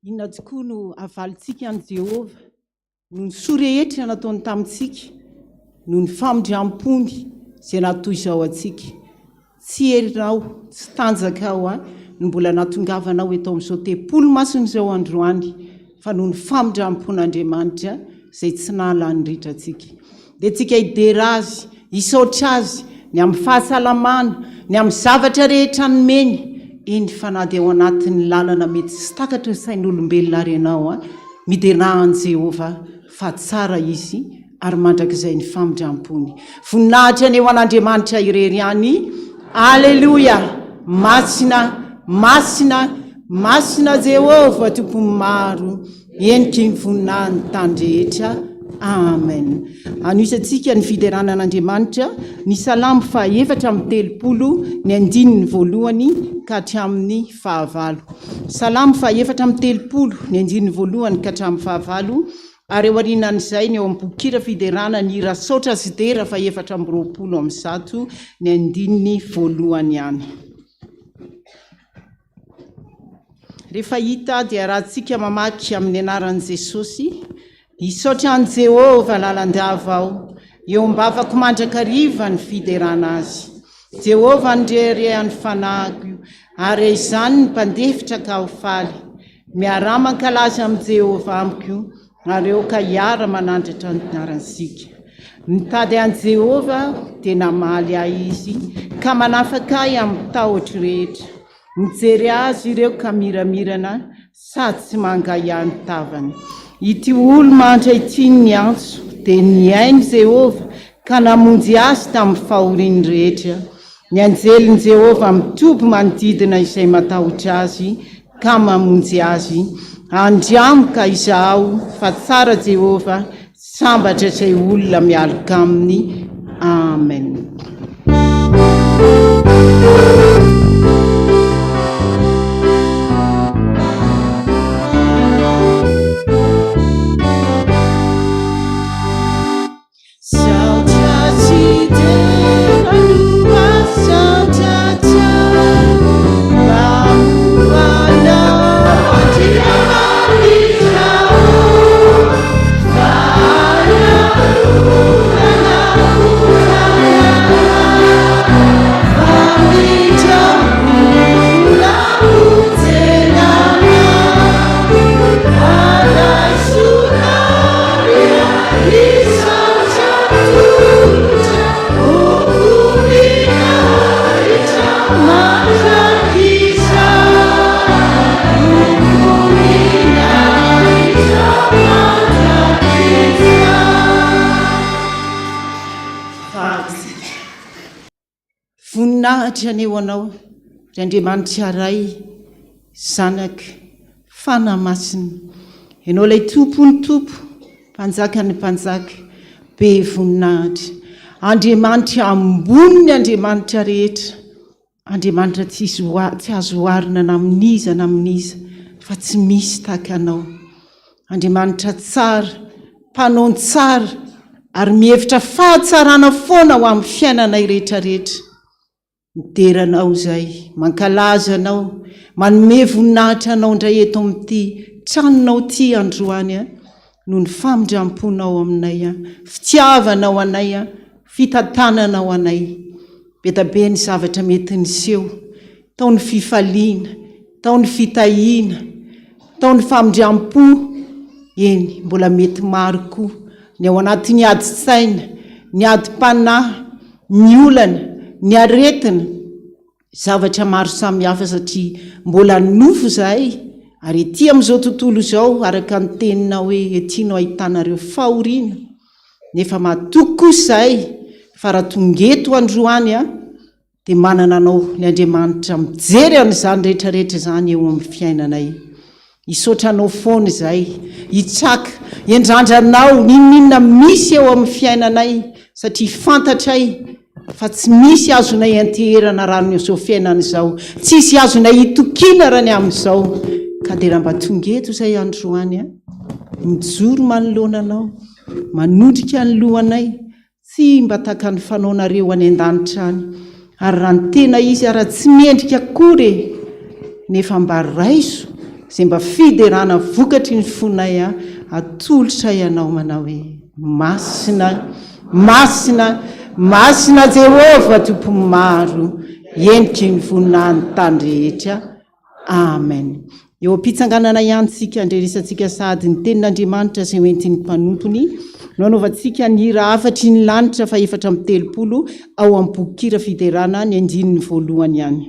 Inona tokoa no avalitsika an' Jehova no ny soa rehetra nataony tamintsika no ny famindram-pony izay natoy izao antsika. Tsy herinao, tsy tanjakao no mbola nahatongavanao eto amin'izao tempolo masina izao androany, fa no ny famindram-pon'Andriamanitra izay tsy nahalany rehetra antsika. Dia tsika hidera azy, hisaotra azy ny amin'ny fahasalamana, ny amin'ny zavatra rehetra nomeny, eny fanady ao anatin'ny lalana mety sy takatra ny sain'olombelona ary ianao miderahan' Jehova fa tsara izy ary mandrakizay ny famindram-pony. Voninahitra ny eo an'Andriamanitra irery any. Aleluia! Masina, masina, masina Jehova tompony maro, endriky ny voninahiny tany rehetra. Amen. Anisantsika ny fiderana an'Andriamanitra ny salamo 430 ny 1 ka hatramin'ny 9. Salamo 430 ny 1 ka hatramin'ny 9. Ary eo aorianan'izay ny eo amin'ny bokira fiderana ny rasotra sidera 420 ny 1 ihany. Rehefa hita dia rahantsika mamaky amin'ny anaran'i Jesosy. Hisaotra an' Jehova lalandava aho, eo mbavako mandrakariva ny fiderana azy. Jehova ndrehan'ny fanahiko, ary izany ny mpandefitra ka ho faly. Miara mankalaza amin'i Jehova amiko, ary eo ka hiara manandratra ny anarantsika. Mitady an' Jehova dia namaly ahy izy, ka manafaka ahy amin'ny tahotra rehetra. Mijery azy ireo ka miramirana, sady tsy mangay any tavany. Ity olo mandray ity ny antso dia niainy Jehova ka namonjy azy tamin'ny fahoriany rehetra. Ny anjelin' Jehova mitoby manodidina izay matahotra azy ka mamonjy azy. Andriamoka izaho fa tsara Jehova, sambatra izay olona mialaka aminy. Amen. Voninahitra ny eo anao, ry Andriamanitra ray, zanaka, fanahy masina. Ianao ilay tompo ny tompo, mpanjaka ny mpanjaka, be voninahitra. Andriamanitra ambony ny Andriamanitra rehetra. Andriamanitra tsy azo oharina na amin'iza, fa tsy misy tahaka anao. Andriamanitra tsara, mpanaony tsara, ary mihevitra fahatsarana foana ho amin'ny fiainanay rehetrarehetra. Mideranao izay, mankalaza anao, manome voninahitra anao indray eto amin'ity tranonao ity androany, noho ny famindramponao aminay fitiavanao anay fitantananao anay betabe ny zavatra mety niseho tao ny fifaliana tao ny fitahiana tao ny famindrampo eny mbola mety maro koa ny ao anatin'ny adi-tsaina ny adi-panahy ny olana ny aretina zavatra maro samihafa satria mbola nofo zahay ary ety amin'izao tontolo izao araka ny tenina hoe etianao ahitanareo fahoriana nefa mahatoky kosa zahay fa raha tongeto androany dia manana anao ny Andriamanitra mijery an'izany rehetrarehetra zany eo amin'ny fiainanay isotranao foana zahay hitsaka endrandranao ninona misy eo amin'ny fiainanay satria fantatray fa tsy misy azonay anteherana ranony izao fiainana izao tsisy azonay hitokiana rany amin'izao ka dia raha mba tongeto zay androany mijoro manoloananao manondrika ny lohanay tsy mba taka ny fanaonareo any an-danitra any ary raha ny tena izy raha tsy miendrika akory nefa mba raiso zay mba fiderana vokatry ny fonay atolotra ianao manao hoe masina masina masina Jehova tompo maro endriky ny voninahiny tany rehetra amen. Eo am-pitsanganana ihany tsika andreresantsika sady ny tenin'Andriamanitra izay hoentiny mpanompony no anaovantsika ny hira afatry ny lanitra fa 430 ao amin'ny boky hira fiderana ny andininy voalohany ihany.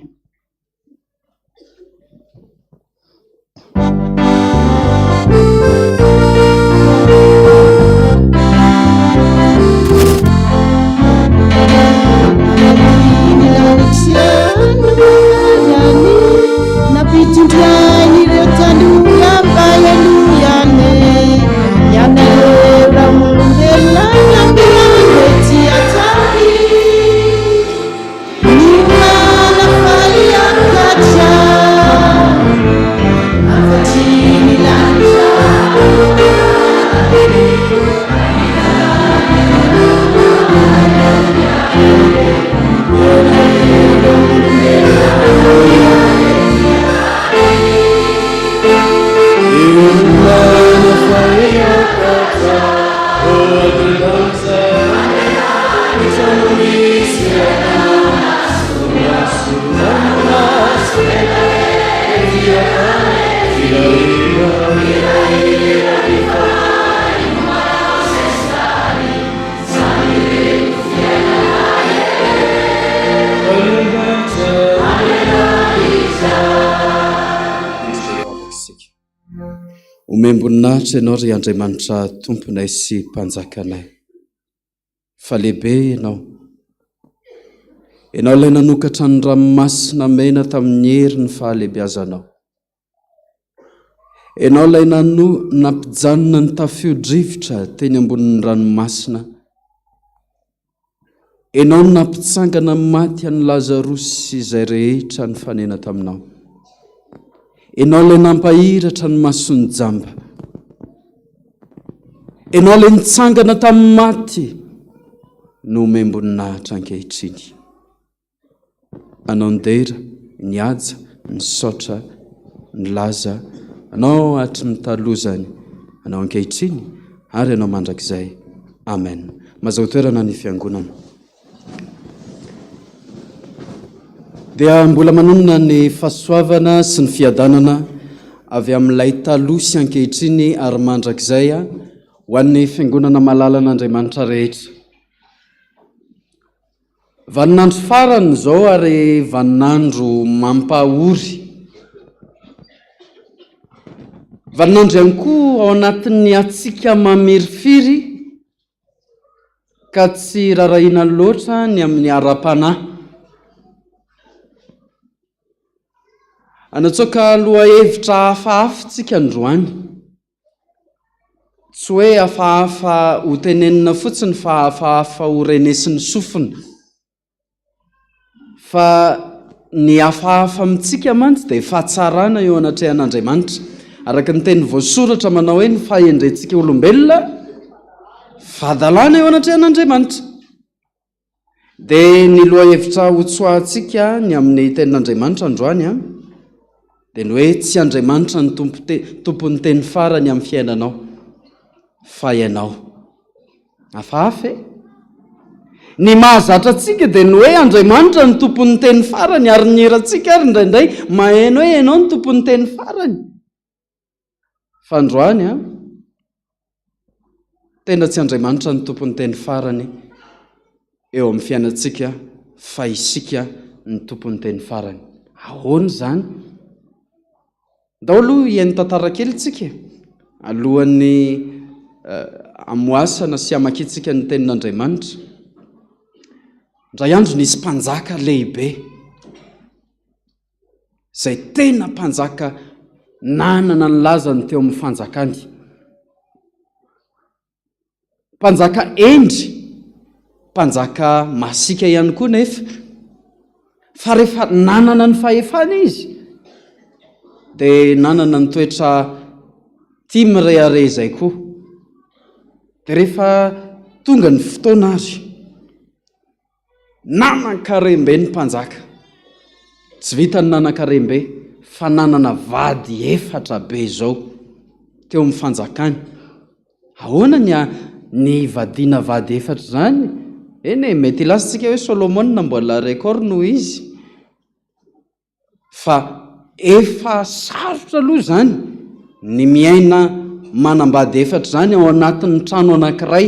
Omemboninahitra ianao ry Andriamanitra tomponay sy mpanjakanay fa lehibe ianao ilay nanokatra ny ranomasina mena tamin'ny hery ny fahalehibiazanao ianao ilay nampijanona ny tafio-drivotra teny ambonin'ny ranomasina ianao no nampitsangana maty an'i Lazarosy izay rehetra ny fanena taminao ianao ilay nampahiratra ny masony jamba ianao ilay nitsangana tamin'ny maty no omemboninahitra ankehitriny anao ndera ny aja ny saotra ny laza anao hatry ny talozany anao ankehitriny ary anao mandrakizay amen. Mazao toerana ny fiangonana dia mbola manonona ny fahasoavana sy ny fiadanana avy amin'ilay taloha sy ankehitriny ary mandrakizay ho an'ny fiangonana malalan'Andriamanitra rehetra. Vaninandro farany izao ary vaninandro mampahory. Vaninandro ihany koa ao anatin'ny atsika mamirifiry ka tsy rarahina loatra ny amin'ny ara-panahy. Anatsoaka aloha hevitra hafahafa tsika androany. Tsy hoe hafahafa ho tenenina fotsiny fa hafahafa ho renesin'ny sofina. Fa ny hafahafa amintsika mantsy dia fahatsarana eo anatrehan'Andriamanitra. Araka ny teny voasoratra manao hoe ny fahendrentsika olombelona fadalana eo anatrehan'Andriamanitra. Dia ny lohahevitra ho tsoahantsika ny amin'ny tenin'Andriamanitra androany dia ny hoe tsy Andriamanitra ny tompon'ny teny farany amin'ny fiainanao fa ianao afahafa ny mahazatra antsika dia ny hoe Andriamanitra ny tompon'ny teny farany ary ny herantsika ary indraindray maheno hoe ianao ny tompon'ny teny farany. Fa androany tena tsy Andriamanitra ny tompon'ny teny farany eo amin'ny fiainantsika fa isika ny tompon'ny teny farany. Ahoana izany? Ndao aloha hiaino tantara kely tsika alohan'ny amoasana sy amakitsika ny tenin'Andriamanitra. Indray andro nisy mpanjaka lehibe izay tena mpanjaka nanana ny lazany teo amin'ny fanjakany. Mpanjaka endry, mpanjaka masika ihany koa nefa. Fa rehefa nanana ny fahefana izy dia nanana ny toetra tia mirehare izay koa. Dia rehefa tonga ny fotoana azy nanan-karembe ny mpanjaka. Tsy vita ny nanan-karembe fa nanana vady 4 be izao teo amin'ny fanjakany. Ahoana ny vadiana vady 4 izany? Eny mety ilasintsika hoe Solomona mbola record noho izy. Fa efa sarotra aloha izany ny miaina manambady 4 izany ao anatin'ny trano anankiray.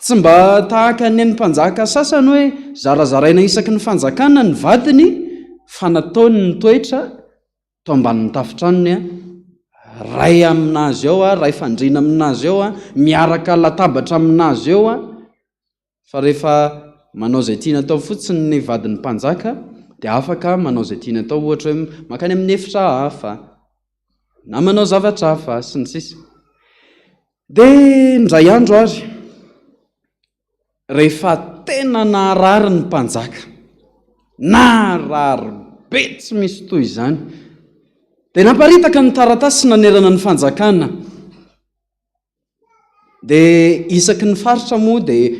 Tsy mba tahaka ny mpanjaka sasany hoe zarazaraina isaky ny fanjakana ny vadiny, fa nataony ny toetra to ambanin'ny tafotranony ray aminazy ao ray fandriana aminazy ao miaraka latabatra aminazy ao. Fa rehefa manao izay tiana atao fotsiny ny vadiny mpanjaka dia afaka manao izay tiana atao, ohatra hoe makany amin'ny efitra hafa na manao zavatra hafa sy ny sisa. Dia indray andro ary rehefa tena naharary ny mpanjaka, naharary be tsy misy toy izany, dia namparitaka ny taratasy nanerana ny fanjakana. Dia isaky ny faritra moa dia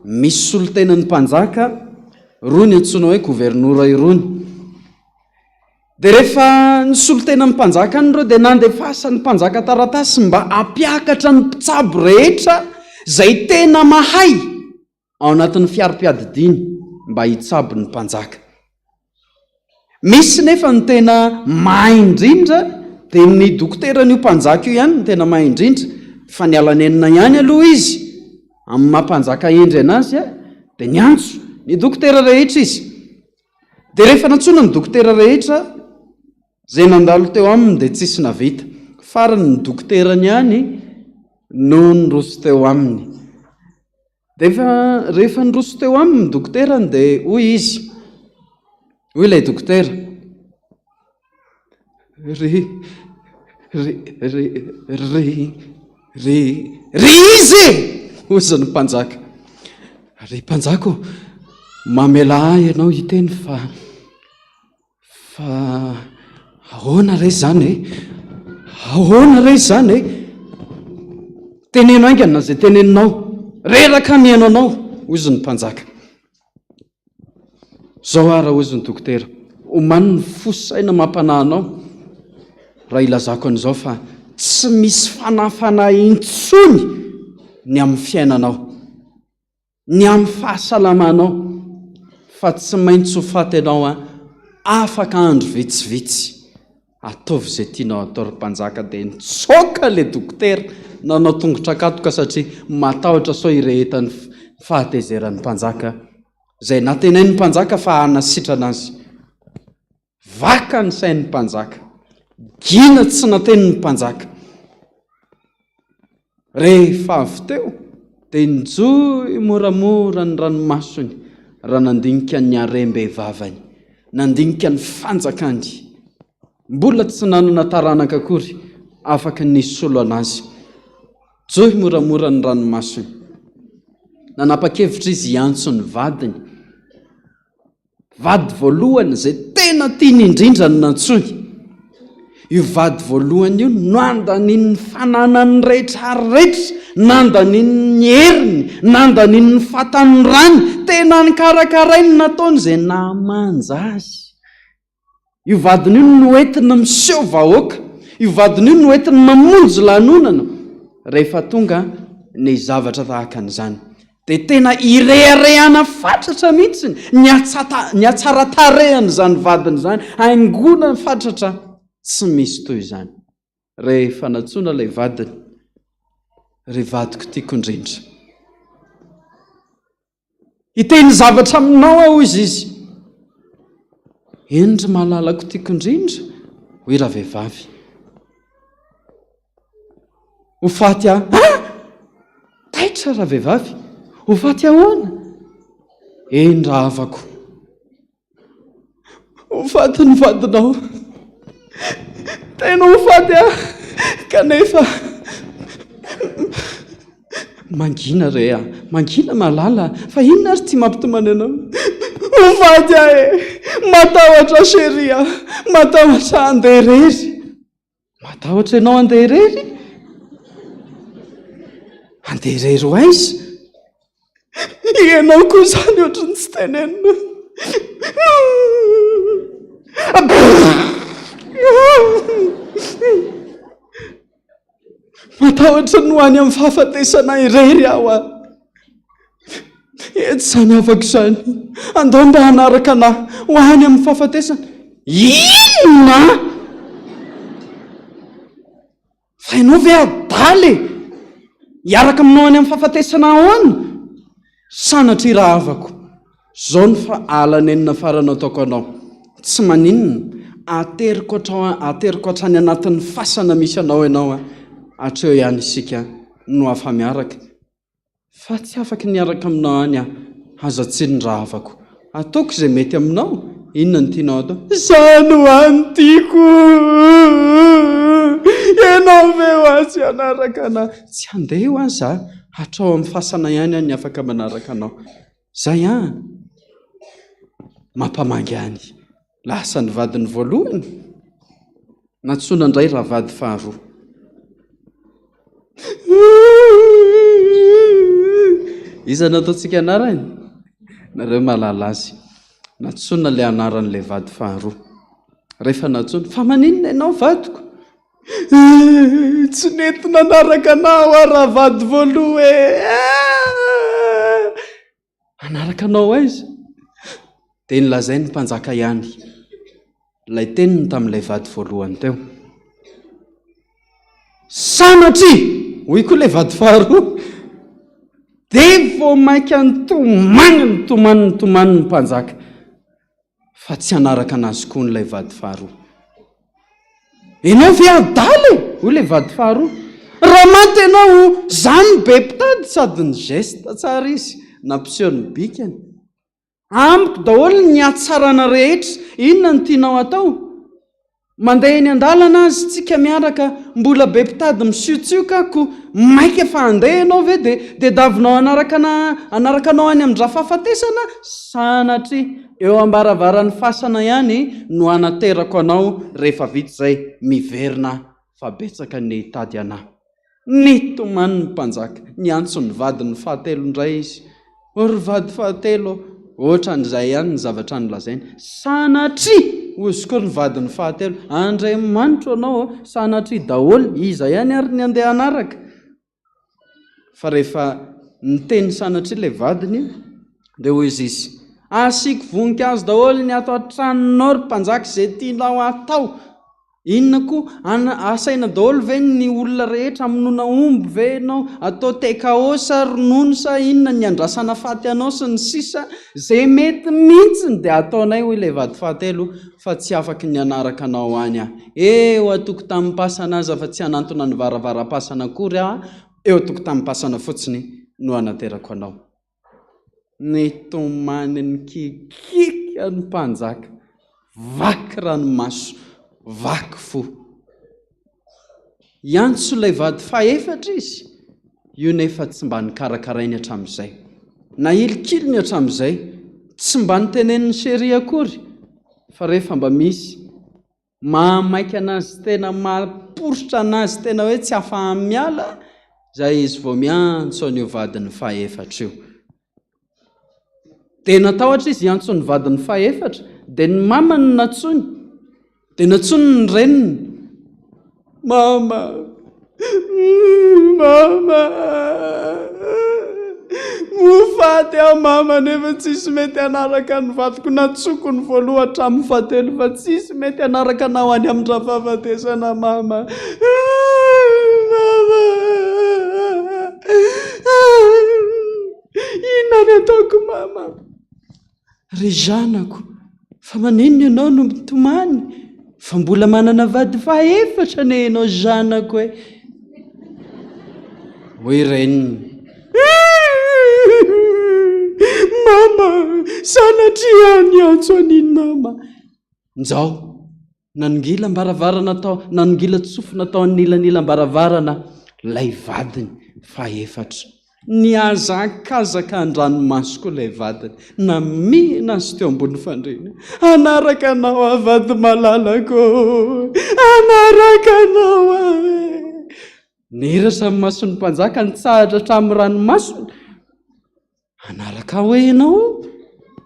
misy solotenan'ny mpanjaka rony antsoina hoe gouvernoura irony. Dia rehefa ny solotenan'ny mpanjaka any ireo dia nandefasa ny mpanjaka taratasy mba hampiakatra ny mpitsabo rehetra izay tena mahay ao anatin'ny fiarom-piadidiny mba hitsabo ny mpanjaka. Misy nefa ny tena mahay indrindra dia ny dokteran'io mpanjaka io ihany ny tena mahay indrindra, fa ny alanenina ihany aloha izy amin'ny mampanjaka endry anazy dia ny antso ny dokotera rehetra izy. Dia rehefa nantsona ny dokotera rehetra izay nandalo teo aminy dia tsisy navita, farany ny dokoterany ihany no nyroso teo aminy. Dia rehefa nyroso teo aminy ny dokoterany dia hoy izy, hoy ilay dokotera, ry izy ozy ny mpanjaka. Ry mpanjako, mamela ianao hiteny fa ahoana re zany ahoana re zany teneno aingana izay teneninao, reraka ny ianao ozy ny mpanjaka. Zao ara ozy ny dokotera, omany ny fosaina mampanahinao raha ilazako an'izao fa tsy misy fanafana intsony ny amin'ny fiainanao, ny amin'ny fahasalamanao, fa tsy maintsy ho faty ianao afaka andro vitsivitsy. Ataovy izay tianao atao ry mpanjaka. Dia nitsoaka ilay dokotera, nanao tongotra katoka satria matahotra sao irehetan'ny fahatezeran'ny mpanjaka izay natenain'ny mpanjaka fa hanasitrana azy. Vaka ny sain'ny mpanjaka, gina tsy natenin'ny mpanjaka. Rehefa avy teo dia nijoy moramora ny ranomasony raha nandinika ny harem-behivavany, nandinika ny fanjakany. Mbola tsy nanana taranaka akory afaka nisy solo anazy. Joy moramora ny ranomasony. Nanapa-kevitra izy hiantso ny vadiny, vady voalohany izay tena tiany indrindra ny nantsony. Io vady voalohany io nandanin'ny fananany rehetrarehetra, nandanin'ny heriny, nandanin'ny fatany rany, tena ny karakarainy nataony izay namanja azy. Io vadiny io noentina miseho vahoaka, io vadiny io noentina mamonjy lanonana. Rehefa tonga ny zavatra tahaka an'izany dia tena ireharehana fatratra mihitsiny ny atsaratarehany zany vadiny zany, aingona fatratra tsy misy toy izany. Rehefa natsoina ilay vadiny, ry vadiko tiako indrindra, hiteny zavatra aminao aho izy, endry mahalalako tiako indrindra hoy raha vehivavy. Ho faty aho, taitra raha vehivavy, ho faty ahoana? Endra havako, ho faty ny vadinao, tena ho faty aho, kanefa mangina re aho, mangina malala, fa inona ary tia mampitomany anao? Ho faty aho matahotra chéri aho, matahotra andeha irery. Matahotra ianao andeha irery? Andeha irery ho aiza? Ianao koa izany ohatrany tsy tenenina. Matahotra no any amin'ny fahafatesana irery aho a. Etsy izany afaka izany, andao mba hanaraka anahy ho any amin'ny fahafatesana. Inona? Fa ianao ve adaly hiaraka aminao any amin'ny fahafatesana ahoana? Sanatria raha havako, zao ny fa alanenina farana ataoko anao, tsy maninona, ateriko hatrany anatin'ny fasana misy anao ianao a, hatreo ihany isika no afa miaraka. Fa tsy afaka niaraka aminao any aho, aza tsiny raha havako, ataoko izay mety aminao. Inona ny tianao atao? Izany ho any tiako, ianao ve ho azy hanaraka anahy? Tsy handeha ho azy aho, hatrao amin'ny fasana ihany any afaka manaraka anao. Zay mampamangy any, lasa ny vadiny voalohany, natsoina indray raha vady faharoa. Iza nataontsika anarany? Nareo mahalala azy. Natsoina ilay anaran'ilay vady faharoa. Rehefa natsoina, fa maninona ianao vadiko? Tsy nety nanaraka anao raha vady voaloha anaraka anao aiza? Dia nylazay ny mpanjaka ihany ilay teniny tamin'ilay vady voalohany teo. Sanatria hoy koa ilay vady faharoa, dia vao mainka nitomany ny mpanjaka, fa tsy hanaraka anazy koa n'ilay vady faharoa. Ianao ve adaly? Hoy ilay vady faharoa. Raha maty ianao, zany be mpitady sady ny gesta tsara izy, nampiseho ny bikany. Amiko daholo ny atsarana rehetra, inona ny tianao atao? Mandeha eny an-dalana azy tsika miaraka, mbola be mpitady misiotsioka ko, maika fa handeha ianao ve dia davinao anaraka anao any amin'ny rafahafatesana? Sanatria eo ambaravarany fasana ihany no anaterako anao, rehefa vita izay miverina fa betsaka ny hitady anahy. Nitomany ny mpanjaka, niantso ny vadiny fahatelo indray izy. Ry vady fahatelo, ohatran'izay ihany ny zavatra nolazainy. Sanatria ozy koa ny vadiny fahatelo, andray manitro anao, sanatria daholo iza ihany ary ny andeha anaraka. Fa rehefa niteny sanatria ilay vadiny, dia hoy izy, asiako voninkazo daholo ny ato an-tranonao ry mpanjaka izay tianao atao. Inona koa asaina daholo ve ny olona rehetra aminona omby ve ianao, atao tekao sa ronono sa inona ny andrasana faty anao sy ny sisa, izay mety mihitsiny dia ataonay hoy ilay vady fahatelo, fa tsy afaka ny anaraka anao any aho. Eo atoko tamin'ny pasana aza fa tsy hanantona ny varavara-pasana akory aho, eo atoko tamin'ny pasana fotsiny no anaterako anao. Nitomany ny kikika ny mpanjaka, vaky ranomaso, vaky fo. Iantso ilay vady faefatra izy, io nefa tsy mba nikarakarainy hatramin'izay, na ilikiliny hatramin'izay, tsy mba niteneniny chéri akory, fa rehefa mba misy mamaika anazy tena, mamporotra anazy tena hoe tsy afahany miala, izay izy vao miantso an'io vadiny faefatra io. Dia natahotra izy iantso ny vadiny faefatra, dia ny mamany natsony, dia natsony ny reniny. Mama, Mama, mofaty aho mama, nefa tsisy mety anaraka ny vatiko natsoko ny voaloha hatramin'ny fahatelo fa tsisy mety anaraka anao any amin'ny rafahafatesana mama. Mama, inona ny ataoko mama? Ry zanako, fa manino ianao no mitomany? Fa mbola manana vady faefatra ne ianao zanako e. Hoy reniny, mama, sanatria ny antso aniny mama. Nzao, nanongila tsofina tao an'nilanila-mbaravarana lay vadiny faefatra. Niazakazaka an-dranomasoko ilay vadiny, namihina azy teo ambony fandrina. Anaraka anao avady malalako, anaraka anao ahe. Nirasa amin'ny mason'ny mpanjaka nitsahatra hatramin'ny ranomasony. Anaraka hoe ianao?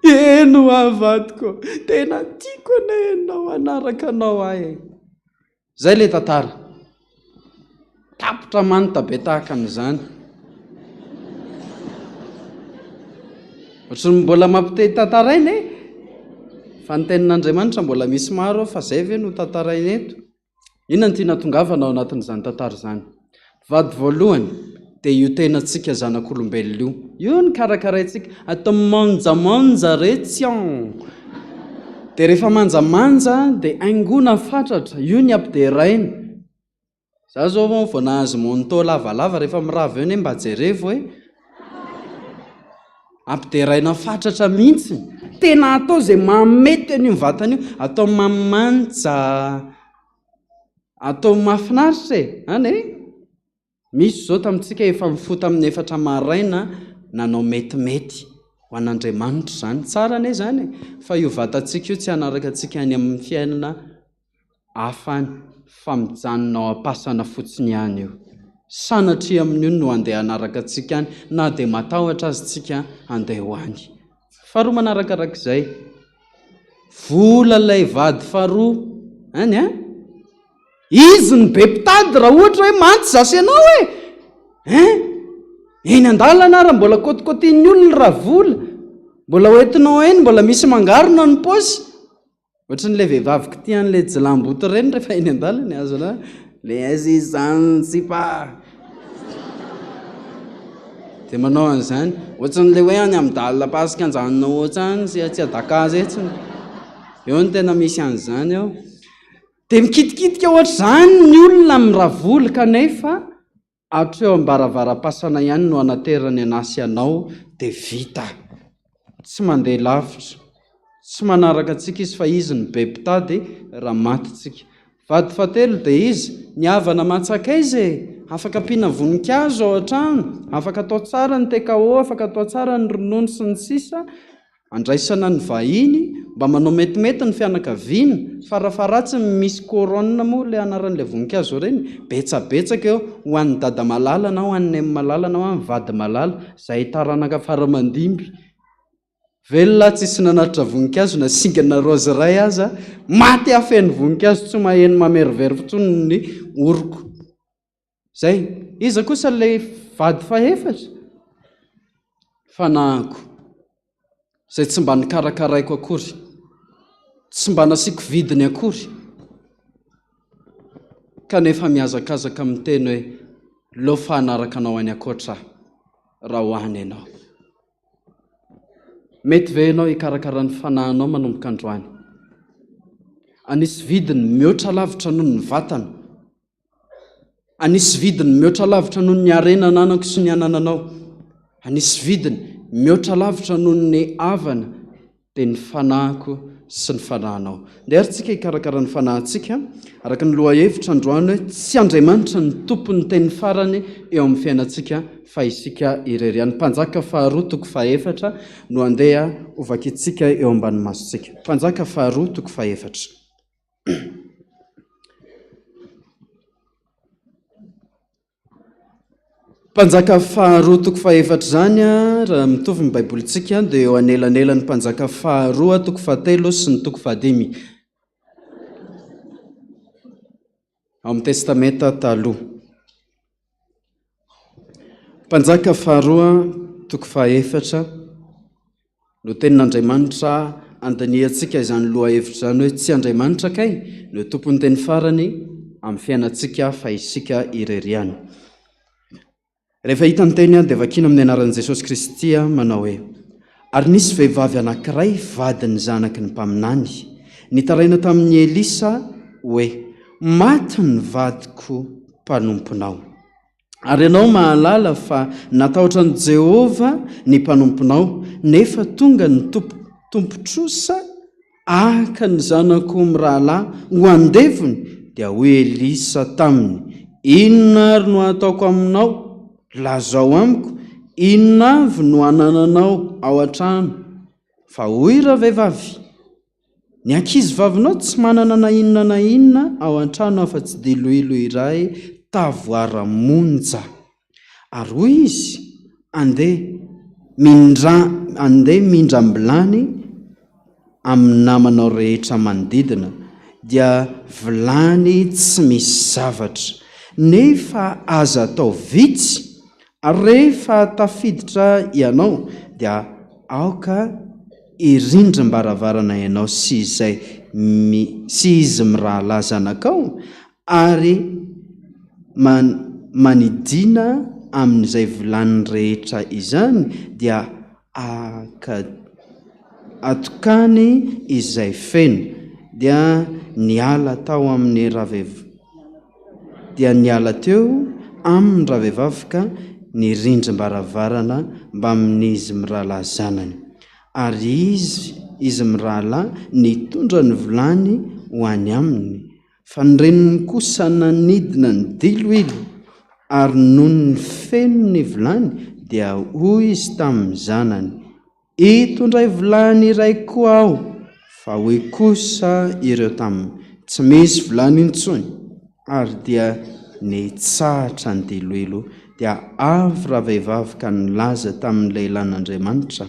Eno avadiko, tena tiako ana ianao, anaraka anao ahe. Zay le tantara. Tapotra manita be tahaka an'izany. Ohatrany mbola mampite tantaraina e. Fa ny tenin'Andriamanitra mbola misy maro fa zay ve no tantaraina eto. Inona ny tiana tongavana ao anatin'izany tantara izany? Vady voalohany dia io tenantsika zanak'olombelona io ny karakaraintsika atao manjamanja retsion. Dia rehefa manjamanja dia aingona fatratra, io ny ampideraina. Za zao vao nahazo monto lavalava rehefa mirava eo mba jerevo hoe ampideraina fatratra mihitsy. Tena atao izay mamety an'io vatana io, atao mamanja, atao mahafinaritra e. Any e? Misy zao tamintsika efa mifoto amin'ny 4 maraina nanao metimety ho an'Andriamanitra zany. Tsara ane zany e. Fa io vatantsika io tsy hanaraka antsika any amin'ny fiainana hafany, fa mijanona ao am-pasana fotsiny ihany io. Sanatria amin'io no handeha hanaraka antsika any, na dia matahotra azy tsika handeha ho any. Faharoa manarakarak'izay, vola lay vady faharoa any a? Izy ny be mpitady raha ohatra hoe mantsy zasy ianao e. Eny an-dalana raha mbola kotikotian'ny olona raha vola, mbola hoentinao eny, mbola misy mangarona ny paosy. Ohatran'ilay vehivavy tia an'ilay jilamboto ireny rehefa eny an-dalana azona le azy zanzipa. Dia manao an'izany, ohatran'ilay hoe any amin'ny dalina pasika anjanona ohatrany sy tsy adakazy etsiny. Eo ny tena misy an'izany ao. Dia mikitikitika ohatr'izany ny olona amin'ny ravola kanefa hatreo am-baravara-pasana ihany no anaterany anasy anao dia vita. Tsy mandeha lavitra, tsy manaraka antsika izy fa izy ny be mpitady raha maty tsika. Vady fahatelo dia izy ny havana matsaka izy afaka ampiana voninkazo ao an-trano, afaka atao tsara ny tekao, afaka atao tsara ny ronono sy ny sisa, andraisana ny vahiny mba manao metimety ny fianakaviana. Farafaratsy misy couronne moa ilay anaran'ilay voninkazo ireny, betsabetsaka eo ho an'ny dada malala na ho an'ny em malala na ho an'ny vady malala, izay taranaka faramandimby. Velona tsisy nanatitra voninkazo na singana rozy iray aza, maty afen'ny voninkazo tsy maheno mamerivery fotsiny ny oroko. Zay, iza kosa ilay vady faefatra? Fanahiko, izay tsy mba nikarakaraiko akory, tsy mba nasiako vidiny akory, kanefa miazakazaka miteny hoe leo fanaraka anao any akoatra raha ho any ianao. Mety ve ianao hikarakara ny fanahinao manomboka androany? Anisy vidiny mihoatra lavitra noho ny vatana, anisy vidiny mihoatra lavitra noho ny harena ananako sy ny anananao, anisy vidiny mihoatra lavitra noho ny havana dia ny fanahiko sy ny fanahinao. Dia ary tsika hikarakara ny fanahintsika araka ny lohahevitra androany hoe tsy Andriamanitra ny tompony teny farany eo amin'ny fiainantsika fa isika irery. Any Mpanjaka 2:4 no andeha ovakitsika eo ambany masontsika. Mpanjaka 2:4. Mpanjaka 2:4 zany raha mitovy ny baibolintsika dia eo anelanelan'ny Mpanjaka 2:7 sy ny 5. Ao amin'ny testamenta taloha. Mpanjaka faharoa toko fahaefatra no tenin'Andriamanitra andaniantsika izany loha hevitra izany hoe tsy Andriamanitra kay no tompony teny farany amin'ny fiainantsika fa isika irery ihany. Rehefa hita ny teny dia vakiana amin'ny anaran'i Jesosy Kristy manao hoe: ary nisy vehivavy anankiray vadiny zanaky ny mpaminany, nitaraina tamin'ny Elisa hoe: maty ny vadiko mpanomponao. Ary ianao mahalala fa natahotra ny Jehova ny mpanomponao, nefa tonga ny tompotrosa aka ny zanako mirahalahy ho andevony, dia hoy Elisa taminy: inona ary no ataoko aminao? Lazao amiko, inona avy no anananao ao an-trano? Fa hoy ravehivavy: ny ankizy-vavinao tsy manana na inona ao an-trano afa-tsy diloilo iray tavoara-monja. Ary hoy izy: andeha mindram-bilany amin'ny namanao rehetra manodidina, dia vilany tsy misy zavatra, nefa aza atao vitsy. Ary rehefa tafiditra ianao, dia aoka irindrim-baravarana ianao sy izy mirahalahy zanakao, ary manidina amin'izay vilany rehetra izany, dia atokany izay feno. Dia niala teo amin'ny ravehivavy ka nirindrim-baravarana mba amin'izy mirahalahy zanany. Ary izy mirahalahy nitondra ny vilany ho any aminy, fa ny reniny kosa nanidina ny diloilo. Ary noho ny feno ny vilany, dia hoy izy tamin'ny zanany: itondray vilany iray koa aho. Fa hoy kosa ireo taminy: tsy misy vilany intsony. Ary dia nitsahatra ny diloilo. Dia avy ravehivavy ka nilaza tamin'ny lehilahin'Andriamanitra.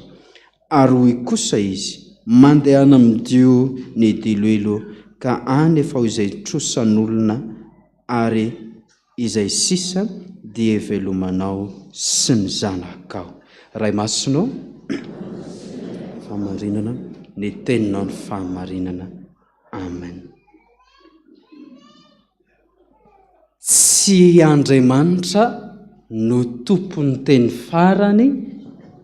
Ary hoy kosa izy: mandehana midio ny diloilo ka any efa ho izay trosan'olona, ary izay sisa dia velomanao sy ny zanakao. Ray masonao fahamarinana, ny teninao ny fahamarinana. Amen. Tsy Andriamanitra no tompon'ny teny farany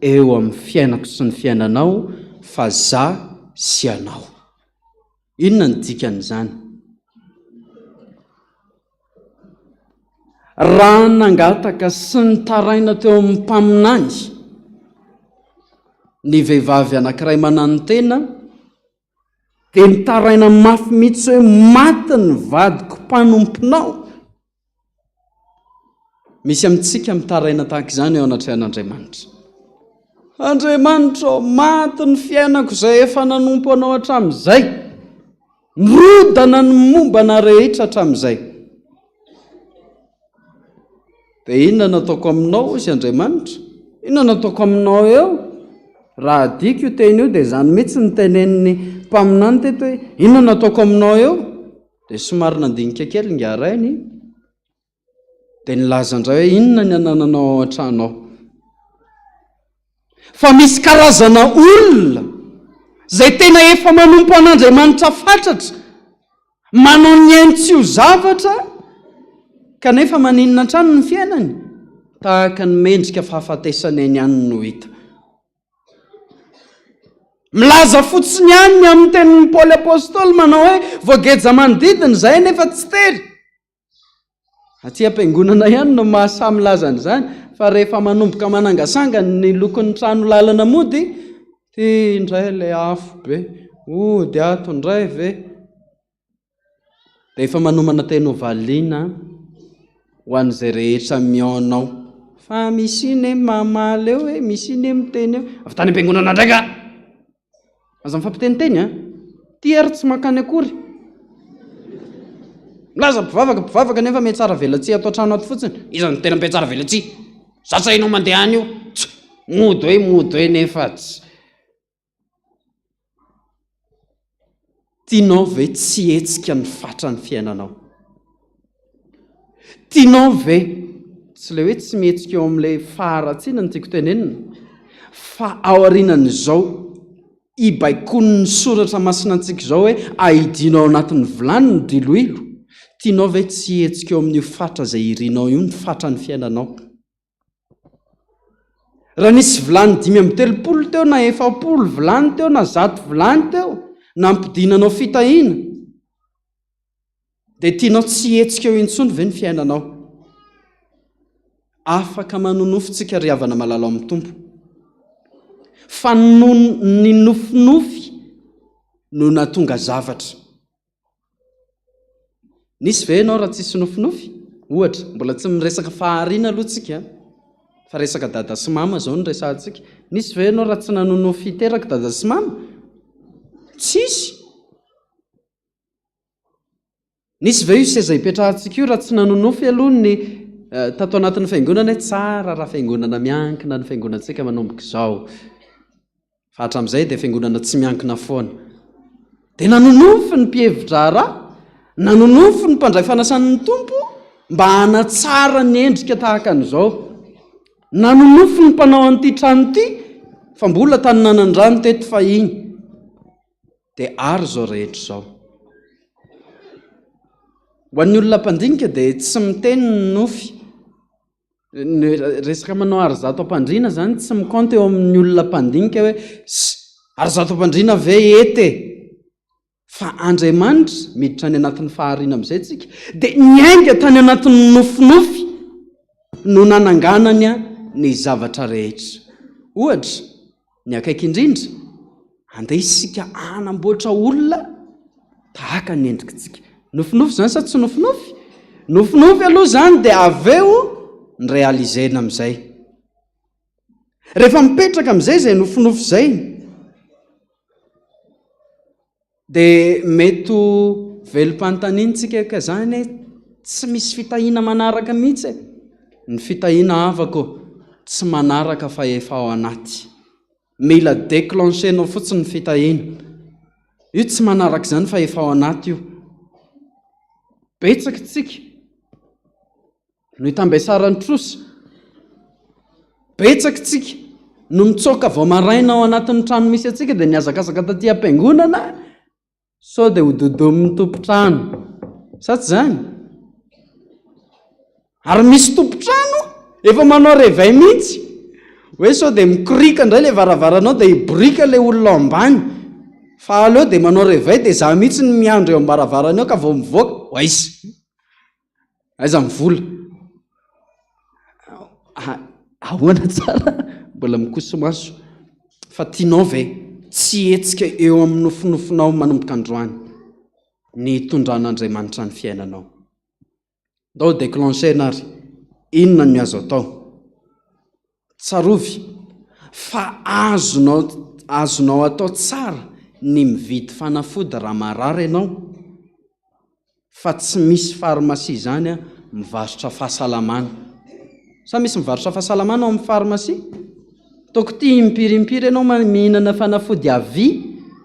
eo amin'ny fiainako sy ny fiainanao, fa za sy anao. Inona ny dikan'izany? Raha nangataka sy nitaraina teo amin'ny mpaminany ny vehivavy anankiray manano-tena, dia nitaraina mafy mihitsy hoe maty ny vadiko mpanomponao. Misy amintsika mitaraina tahaka izany eo anatrehan'Andriamanitra. Andriamanitra, maty ny fiainako izay efa nanompo anao hatramin'izay, nirodana ny mombana rehetra hatramin'izay. Dia inona nataoko aminao hozy Andriamanitra? Inona nataoko aminao eo? Raha adiko io teny io, dia izany mihitsy ny tenen'ny mpaminany teto hoe: inona nataoko aminao eo? Dia somary nandinika kely ngarainy, dia nilaza indray hoe: inona ny anananao ao an-trano ao? Fa misy karazana olona izay tena efa manompo an'Andriamanitra fatratra, manao ny ainy tsy ho zavatra, kanefa maninona trano ny fiainany? Tahaka ny mendrika fahafatesany eny ihany no hita. Milaza fotsiny ihany amin'ny tenin'ny Paoly apôstôly manao hoe: voageja manodidina izay nefa tsy tery. Aty am-piangonana ihany no mahasamy laza an'izany, fa rehefa manomboka manangasangana ny lokon'ny trano lalana mody, ty indray ilay afo be, dia ato indray ve. Dia efa manomana teny ho valiana ho an'izay rehetra miaonao. Fa misy iny mamaly eo, misy iny miteny eo. Avy tany am-piangonana ndraika, aza mifampiteniteny ty ary tsy makany akory. Milaza mpivavaka nefa mihatsara velatsia atao trano ato fotsiny. Iza ny tena mihatsara velatsia? Satsainao mandeha any io. Mody hoe nefa tsy. Tianao ve tsy hetsika ny fatra ny fiainanao? Tianao ve tsy le hoe tsy mihetsika eo amin'ilay faharatsiana ny tiako tenenina fa ao aorianan'izao ibaikony ny soratra masina antsika izao hoe aidinao anatin'ny vilany ny diloilo tianao ve tsy hetsika eo amin'io fatra izay irinao io ny fatra ny fiainanao. Raha nisy vilany 5 teo na 7 vilany teo na 100 vilany teo na ampidinanao fitahiana dia tianao tsy hetsika eo intsony ve ny fiainanao. Afaka manonofitsika ry havana malala amin'ny tompo fa ny nofinofy no natonga zavatra. Nisy ve ianao raha tsisy nofinofy? Ohatra, mbola tsy miresaka fahariana aloha tsika fa resaka dada sy mama zao ny resantsika. Nisy ve ianao raha tsy nanonofy teraka dada sy mama? Tsisy. Nisy ve io seza ipetrahantsika io raha tsy nanonofy aloha ny tato anatin'ny fiangonana hoe tsara raha fiangonana miankina ny fiangonantsika manomboka izao. Fa hatramin'izay dia fiangonana tsy miankina foana. Dia nanonofy ny mpihevitra raha, nanonofy ny mpandray fanasan'ny tompo mba hanatsara ny endrika tahaka an'izao. Nanonofy ny mpanao an'ity trano ity fa mbola Taninanandrano teto fahiny. Dia ary izao rehetra izao. Ho an'ny olona mpandinika dia tsy miteny ny nofy. Resaka manao arizato ampandriana zany tsy mikaonta eo amin'ny olona mpandinika hoe arizato ampandriana ve ete. Fa Andriamanitra miditra any anatin'ny fahariana amin'izay tsika dia niainga tany anatin'ny nofinofy no nananganany ny zavatra rehetra. Ohatra, ny akaiky indrindra andeha isika anamboatra olona tahaka ny endrikantsika. Nofinofy zany sa tsy nofinofy? Nofinofy aloha zany dia aveo ny realizena amin'izay. Rehefa mipetraka amin'izay izay nofinofy izay dia mety velom-panontaniantsika ka zany hoe tsy misy fitahiana manaraka mihitsy. Ny fitahiana avako tsy manaraka fa efa ao anaty. Mila déclenchénao fotsiny ny fitahiana. Io tsy manaraka izany fa efa ao anaty io. Betsaka tsika no hitambesaran'ny trosa. Betsaka tsika no mitsoaka vao maraina ao anatin'ny trano misy atsika dia niazakazaka taty am-piangonana sao dia hododomin'ny tompo-trano. Sa tsy zany? Ary misy tompo-trano efa manao réveil mihitsy hoe sao dia mikorika indray ilay varavaranao dia hiborika ilay olona ambany. Fa aleo dia manao réveil dia za mihitsy ny miandro eo am-baravarana eo ka vao mivoaka oaisy. Aiza mivola? Ahoana tsara? Mbola mikoso maso. Fa tianao ve tsy hetsika eo amin'ny nofinofinao manomboka androany ny hitondran'Andriamanitra ny fiainanao. Ndao déclencher ary inona no azo atao? Tsarovy fa azonao atao tsara ny mividy fanafody raha marary ianao. Fa tsy misy pharmacie zany mivarotra fahasalamana. Sa misy mivarotra fahasalamana ao amin'ny pharmacie? Toko tia impirimpiry ianao mihinana fanafody avy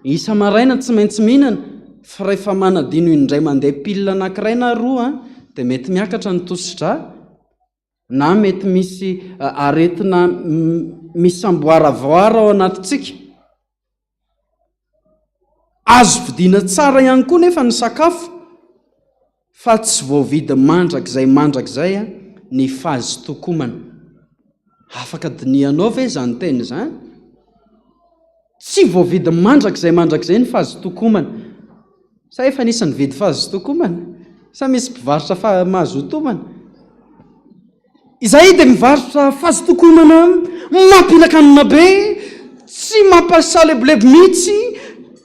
isa maraina tsy maintsy mihinana. Fa rehefa manadino indray mandeha pilina anankiray na roa dia mety miakatra ny tosi-drà na mety misy aretina misamboaravoara ao anatintsika. Azo vidiana tsara ihany koa nefa ny sakafo fa tsy voavidy mandrakizay ny fahazotokomana. Afaka dinianao ve izany teny izany? Tsy voavidy mandrakizay ny fahazotokomana. Sa efa nisy nividy fahazotokomana? Sa misy mpivarotra mahazotomana? Izahay dia mivarotra fahazotokomana mampilakanina be, tsy mampasalebuleby mihitsy,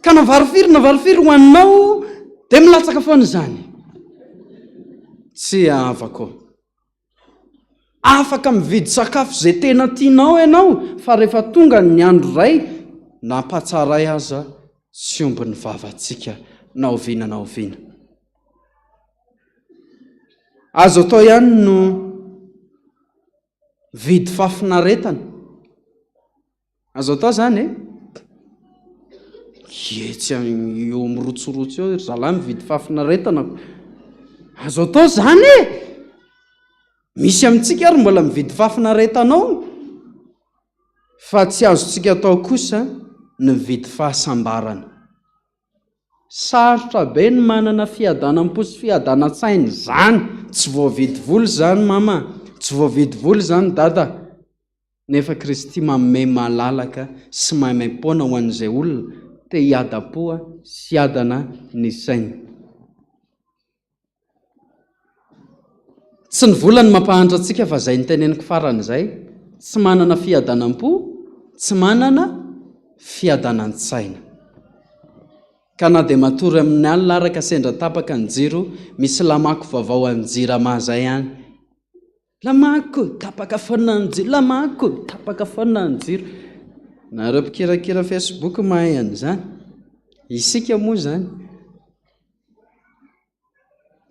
ka navarifiry ho aninao dia milatsaka foana izany. Tsy avako. Afaka mividy sakafo izay tena tianao ianao fa rehefa tonga ny andro iray nampatsaray aza tsy omby ny vavantsika na oviana. Azo atao ihany no vidy fafinaretana. Azo atao zany etsy eo mirotsorotsy eo zalahy mividy fafinaretana. Azo atao zany misy amintsika ary mbola mividy fafinaretanao fa tsy azontsika atao kosa ny vidy fahasambarana. Sarotra be ny manana fiadanam-po sy fiadan-tsainy zany. Tsy voavidy voly zany mama, tsy voavidy voly zany dada, nefa Kristy manome malalaka sy maimai-poana ho an'izay olona te hiada-poa sy hiadana ny sainy. Tsy ny vola ny mampahantra antsika fa zay niteneniko farany zay, tsy manana fiadanam-po, tsy manana fiadanan-tsaina. Ka na dia matory amin'ny alina araka sendra tapaka ny jiro, misy lamako vaovao anjirama zay ihany. Lamako, tapaka foana ny jiro, lamako, tapaka foana ny jiro. Nareo mpikirakira Facebook mahay an'izany. Isika moa zany.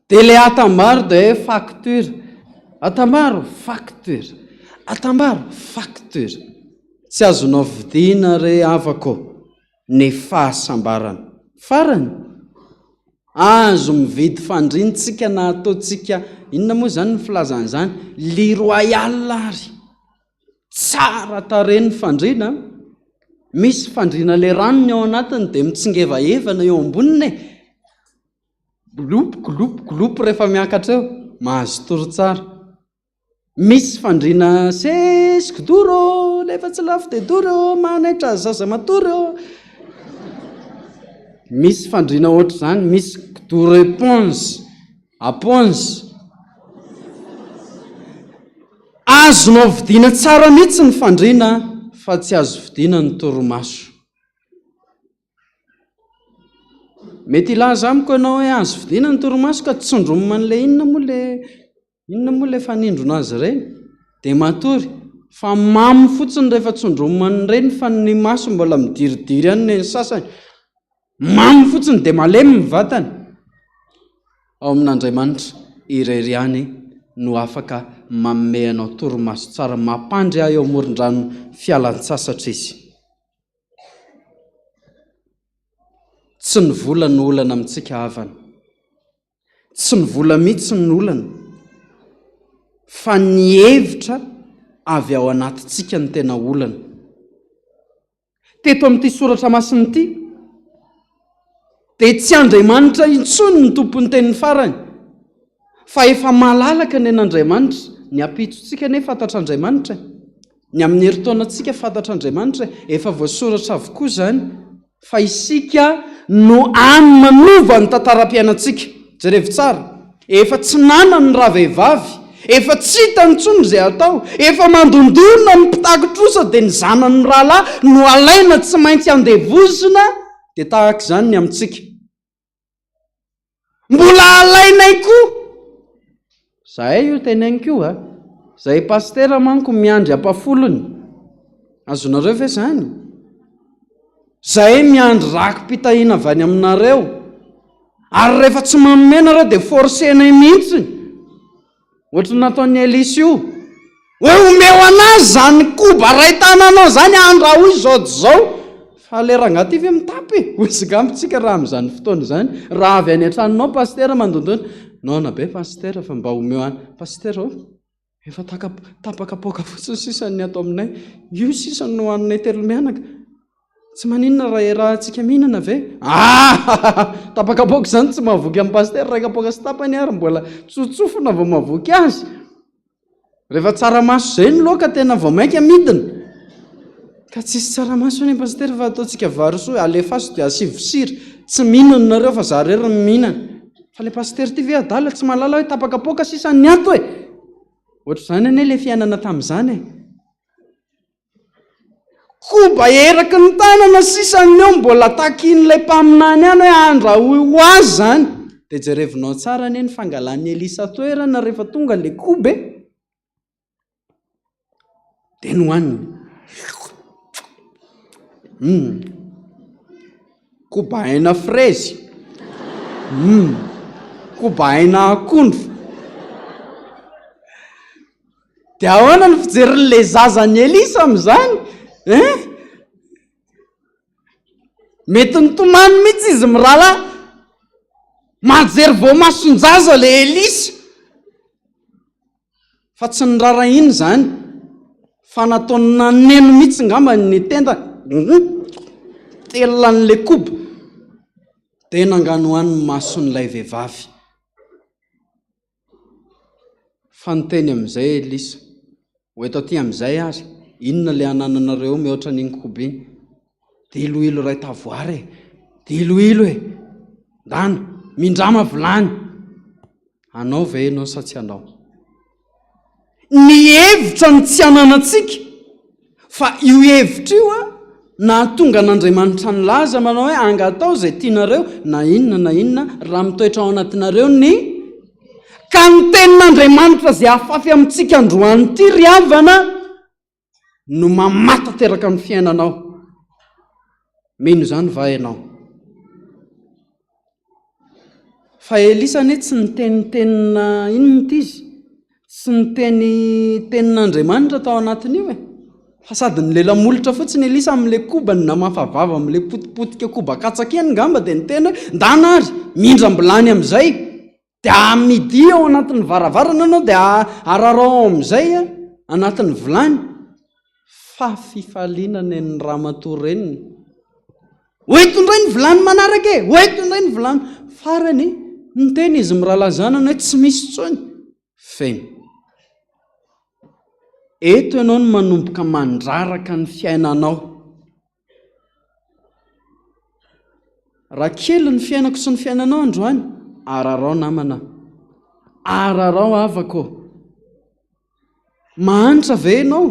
Dia le atambaro dia facture. Atambaro, facture. Atambaro, facture. Tsy azonao vidiana re avako ny fahasambarana. Farany, azo mividy fandrintsika na ataotsika, inona moa zany ny filazan'izany? Ly royal ary. Tsara tarehy ny fandrina. Misy fandrina le ranony ao anatiny dia mitsingevaevana eo amboniny. Glopo rehefa miakatra eo, mahazo toro tsara. Misy fandrina sesiko doro, lefa tsy lafo dia doro, manaitra zaza matoro. Misy fandrina ohatr' zany, misy do réponse, aponse. Azonao vidiana tsara mihitsy ny fandrina, fa tsy azo vidiana ny torimaso. Mety ilaza amiko ianao hoe azo vidiana ny torimaso ka tsondromina an'le inona moa le fanindrona azy ireny, dia matory fa mamy fotsiny rehefa tsondromina an'ireny, fa ny maso mbola midiridiry ihany ny sasany. Mamy fotsiny dia malemy ny vatany. Ao amin'Andriamanitra irery ihany no afaka manome anao torimaso tsara, mampandry ahy eo amoron-drano fialan-tsasatra izy. Tsy ny vola ny olana amintsika havana, tsy ny vola mihitsy ny olana, fa ny hevitra avy ao anatintsika ny tena olana. Teto amin'ity soratra masina ity dia tsy Andriamanitra intsony ny tompon'ny tenin'ny farany, fa efa malalaka ny an'Andriamanitra. Ny ampitsontsika ne fantatr'Andriamanitra, ny amin'ny heritaonantsika fantatr'Andriamanitra, efa voasoratra avokoa zany, fa isika no any manova ny tantaram-piainantsika. Jerevy tsara, efa tsy nana ny rahavehivavy, efa tsy hita ny tsony izay atao, efa mandondona ny mpitakotrosa dia ny zanany rahalahy no alaina tsy maintsy andevozina, dia tahaka izany ny amintsika. Mbola alainay koa. Zahay io tenainko io Zahay pastera manko miandry ampafolony. Azonareo ve zany? Zahay miandry rakom-pitahiana avy any aminareo. Ary rehefa tsy manomenareo dia forcenay mihitsy. Ohatry nataon'ny Elisy io. Hoe omeo anazy zany koba ray tananao zany andraho izao. Fa le rangaty ve mitapy? Ozigamitsika raha amin'izany fotoana zany. Raha avy any an-tranonao pastera mandondona. Naona be pastera fa mba omeo any. Pastera efa tapaka poka fotsiny sisan'ny ato aminay. Io sisany no hoaninay telo mianaka. Tsy maninona raha antsika mihinana ve? Tapaka poka zany tsy mahavoky amin'ny pastera. Raika poka sy tapany ary mbola tsotsofona vao mahavoky azy. Rehefa tsaramaso zay ny loka tena vao maika midina. Ka tsisy tsaramaso ny pastera fa ataontsika varosoa. Alefaso dia asivosiry. Tsy mihinana nareo fa za rery ny mihinana. Fa le pastera ty ve adala tsy malala hoe tapaka poka sisan'ny ato e. Ohatr' zany ane le fiainana tamin'izany e. Koba eraky ny tanana sisan'ny eo mbola takin'ilay mpaminany ihany hoe andrahoy ho azy zany. Dia jerevinao tsara ane ny fangalan'ny Elisa toerana rehefa tonga le koba dia nohaniny. Koba aina frezy. Koba aina akondro. Dia ahoana ny fijerin'ilay zazan'ny Elisa amin'izany? Mety nitomany mihitsy izy mirahalahy. Majery vao mason-jaza le Elisa. fa tsy nirara iny zany fa nataona neno mihitsy ngamba ny tenda telan'le koba dia nangano hoany mason'ilay vehivavy. Fa niteny amin'izay Elisa, ho eto aty amin'izay ary inona le anananareo mihoatra n'iny koba iny? Dia ilohilo ray tavoary e, dia ilohilo e, ndana mindrama vilany. Anao ve ianao sa tsy anao? Ny hevitra ny tsy ananantsika, fa io hevitra io na tonga n'Andriamanitra nilaza manao hoe angatao izay tianareo na inona raha mitoetra ao anatinareo ny ka ny tenin'Andriamanitra izay afafy amintsika androany ity ry havana no mamata teraka ny fiainanao. Mino zany va ianao? Fa Elisa anie tsy nitenitenina inona ity izy, tsy niteny tenin'Andriamanitra tao anatin'io e, fa sady nilelamolotra fotsiny Elisa amin'le koba ny namafavava amin'le potipotika koba katsakeny ngamba dia niteny hoe ndana ary mindram-bilany amin'izay dia amidy ao anatin'ny varavarana anao dia ararao ao amin'izay anatin'ny vilany. Fa fifaliana ny ramatoa reniny, hoeto indray ny vilany manaraka e, hoeto indray ny vilany farany. Niteny izy miralazanana hoe tsy misy tsony feno. Eto ianao no manomboka mandraraka ny fiainanao. Raha kely ny fiainako sy ny fiainanao androany, ararao namana, ararao avako. Mahantra ve ianao?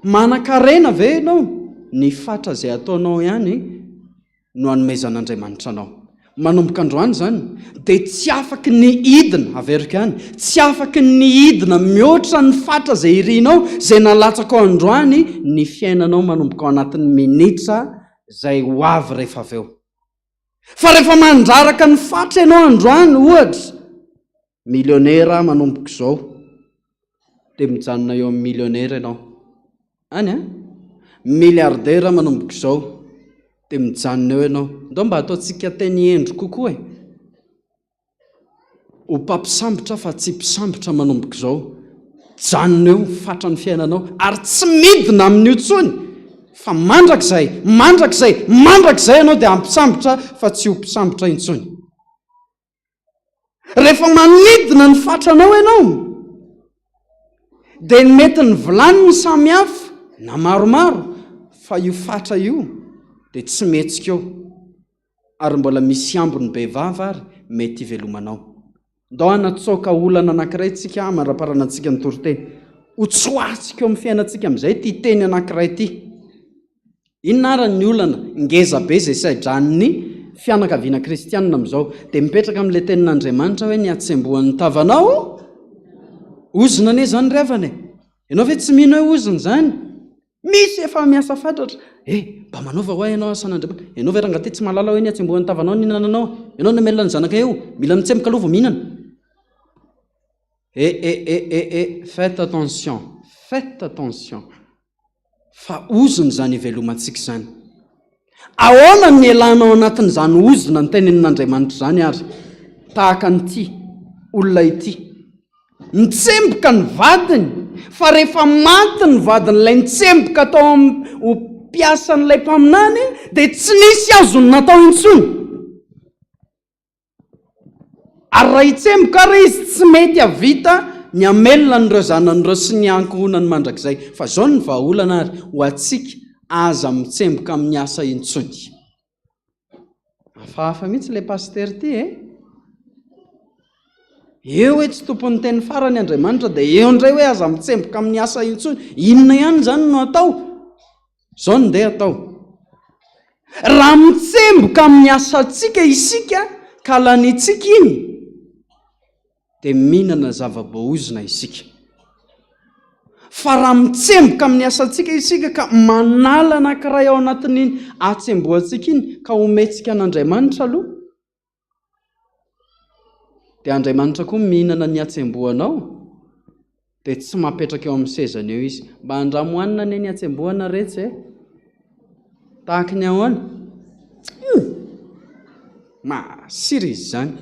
Manan-karena ve ianao? Ny fatra izay ataonao ihany no hanomezan'Andriamanitra anao. Manomboka androany zany dia tsy afaky ny idina averika ihany, tsy afaky ny idina mihoatra ny fatra izay irinao izay nalatsaka ao androany ny fiainanao manomboka ao anatin'ny minitra izay ho avy rehefa avy eo. Fa rehefa mandraraka ny fatra ianao androany, ohatra milionera manomboka izao dia mijanona eo amin'ny milionera ianao any miliardera manomboka izao dia mijanona eo ianao. Ndao mba ataontsika teny endro kokoa e, ho mpampisambotra fa tsy mpisambotra manomboka izao, janona eo fatra ny fiainanao ary tsy midina amin'io tsony, fa mandrakizay ianao dia hampisambotra fa tsy ho mpisambotra intsony. Rehefa manidina ny fatranao ianao dia mety ny vilany ny samihafa na maromaro, fa io fatra io dia tsy metsika eo ary mbola misy ambony behivavy ary mety hivelomanao. Ndao anatsoaka olana anankiray tsika mandra-parana antsika ny toriteny, ho tsoatsika eo amin'ny fiainantsika amin'izay ty teny anankiray ity. Inona ary ny olana ngeza be izay saidran'ny fianakaviana kristianina amin'izao dia mipetraka amin'ilay tenin'Andriamanitra hoe ny atsembohan'ny tavanao ozina anie zany ry havana e. Ianao ve tsy mino hoe ozina zany? Misy efa miasa fatratra, mba manaova ho ahy ianao asan'Andriamanitra. Ianao ve rangaty tsy mahalala hoe ny atsembohan'ny tavanao ny hinananao? Ianao no melona ny zanaka eo, mila mitsemboka aloha vao mihinana. Faites attention. Fa ozina zany ivelomantsika zany. Ahoana ny elanao anatin'izany ozina ny tenenin'Andriamanitra zany ary? Tahaka n'ity olona ity, nitsemboka ny vadiny, fa rehefa maty ny vadin'ilay nitsemboka atao ho mpiasan'ilay mpaminany dia tsy nisy azony natao intsony. Ary raha hitsemboka ary izy tsy mety havita ny amelona n'ireo zanan'ireo sy ny ankohonany mandrakizay. Fa izao ny vahaolana ary ho antsika aza mitsemboka amin'ny asa intsony. Hafahafa mihitsy ilay paster ity eo hoe tsy tompon'ny teny farany Andriamanitra dia eo indray hoe aza mitsemboka amin'ny asa intsony. Inona ihany zany no atao? Izao no ndeha atao. Raha mitsemboka amin'ny asantsika isika ka lanitsika iny dia mihinana zava-boaozina isika. Fa raha mitsemboka amin'ny asantsika isika ka manala anankiray ao anatin'iny atsembohantsika iny ka ometsika an'Andriamanitra aloha, dia Andriamanitra koa mihinana ny atsembohanao dia tsy mapetraka eo amin'ny sezany eo izy. Mba andramoanina anie ny atsembohana rehetra tahaka ny ahoana? Masiry izy zany.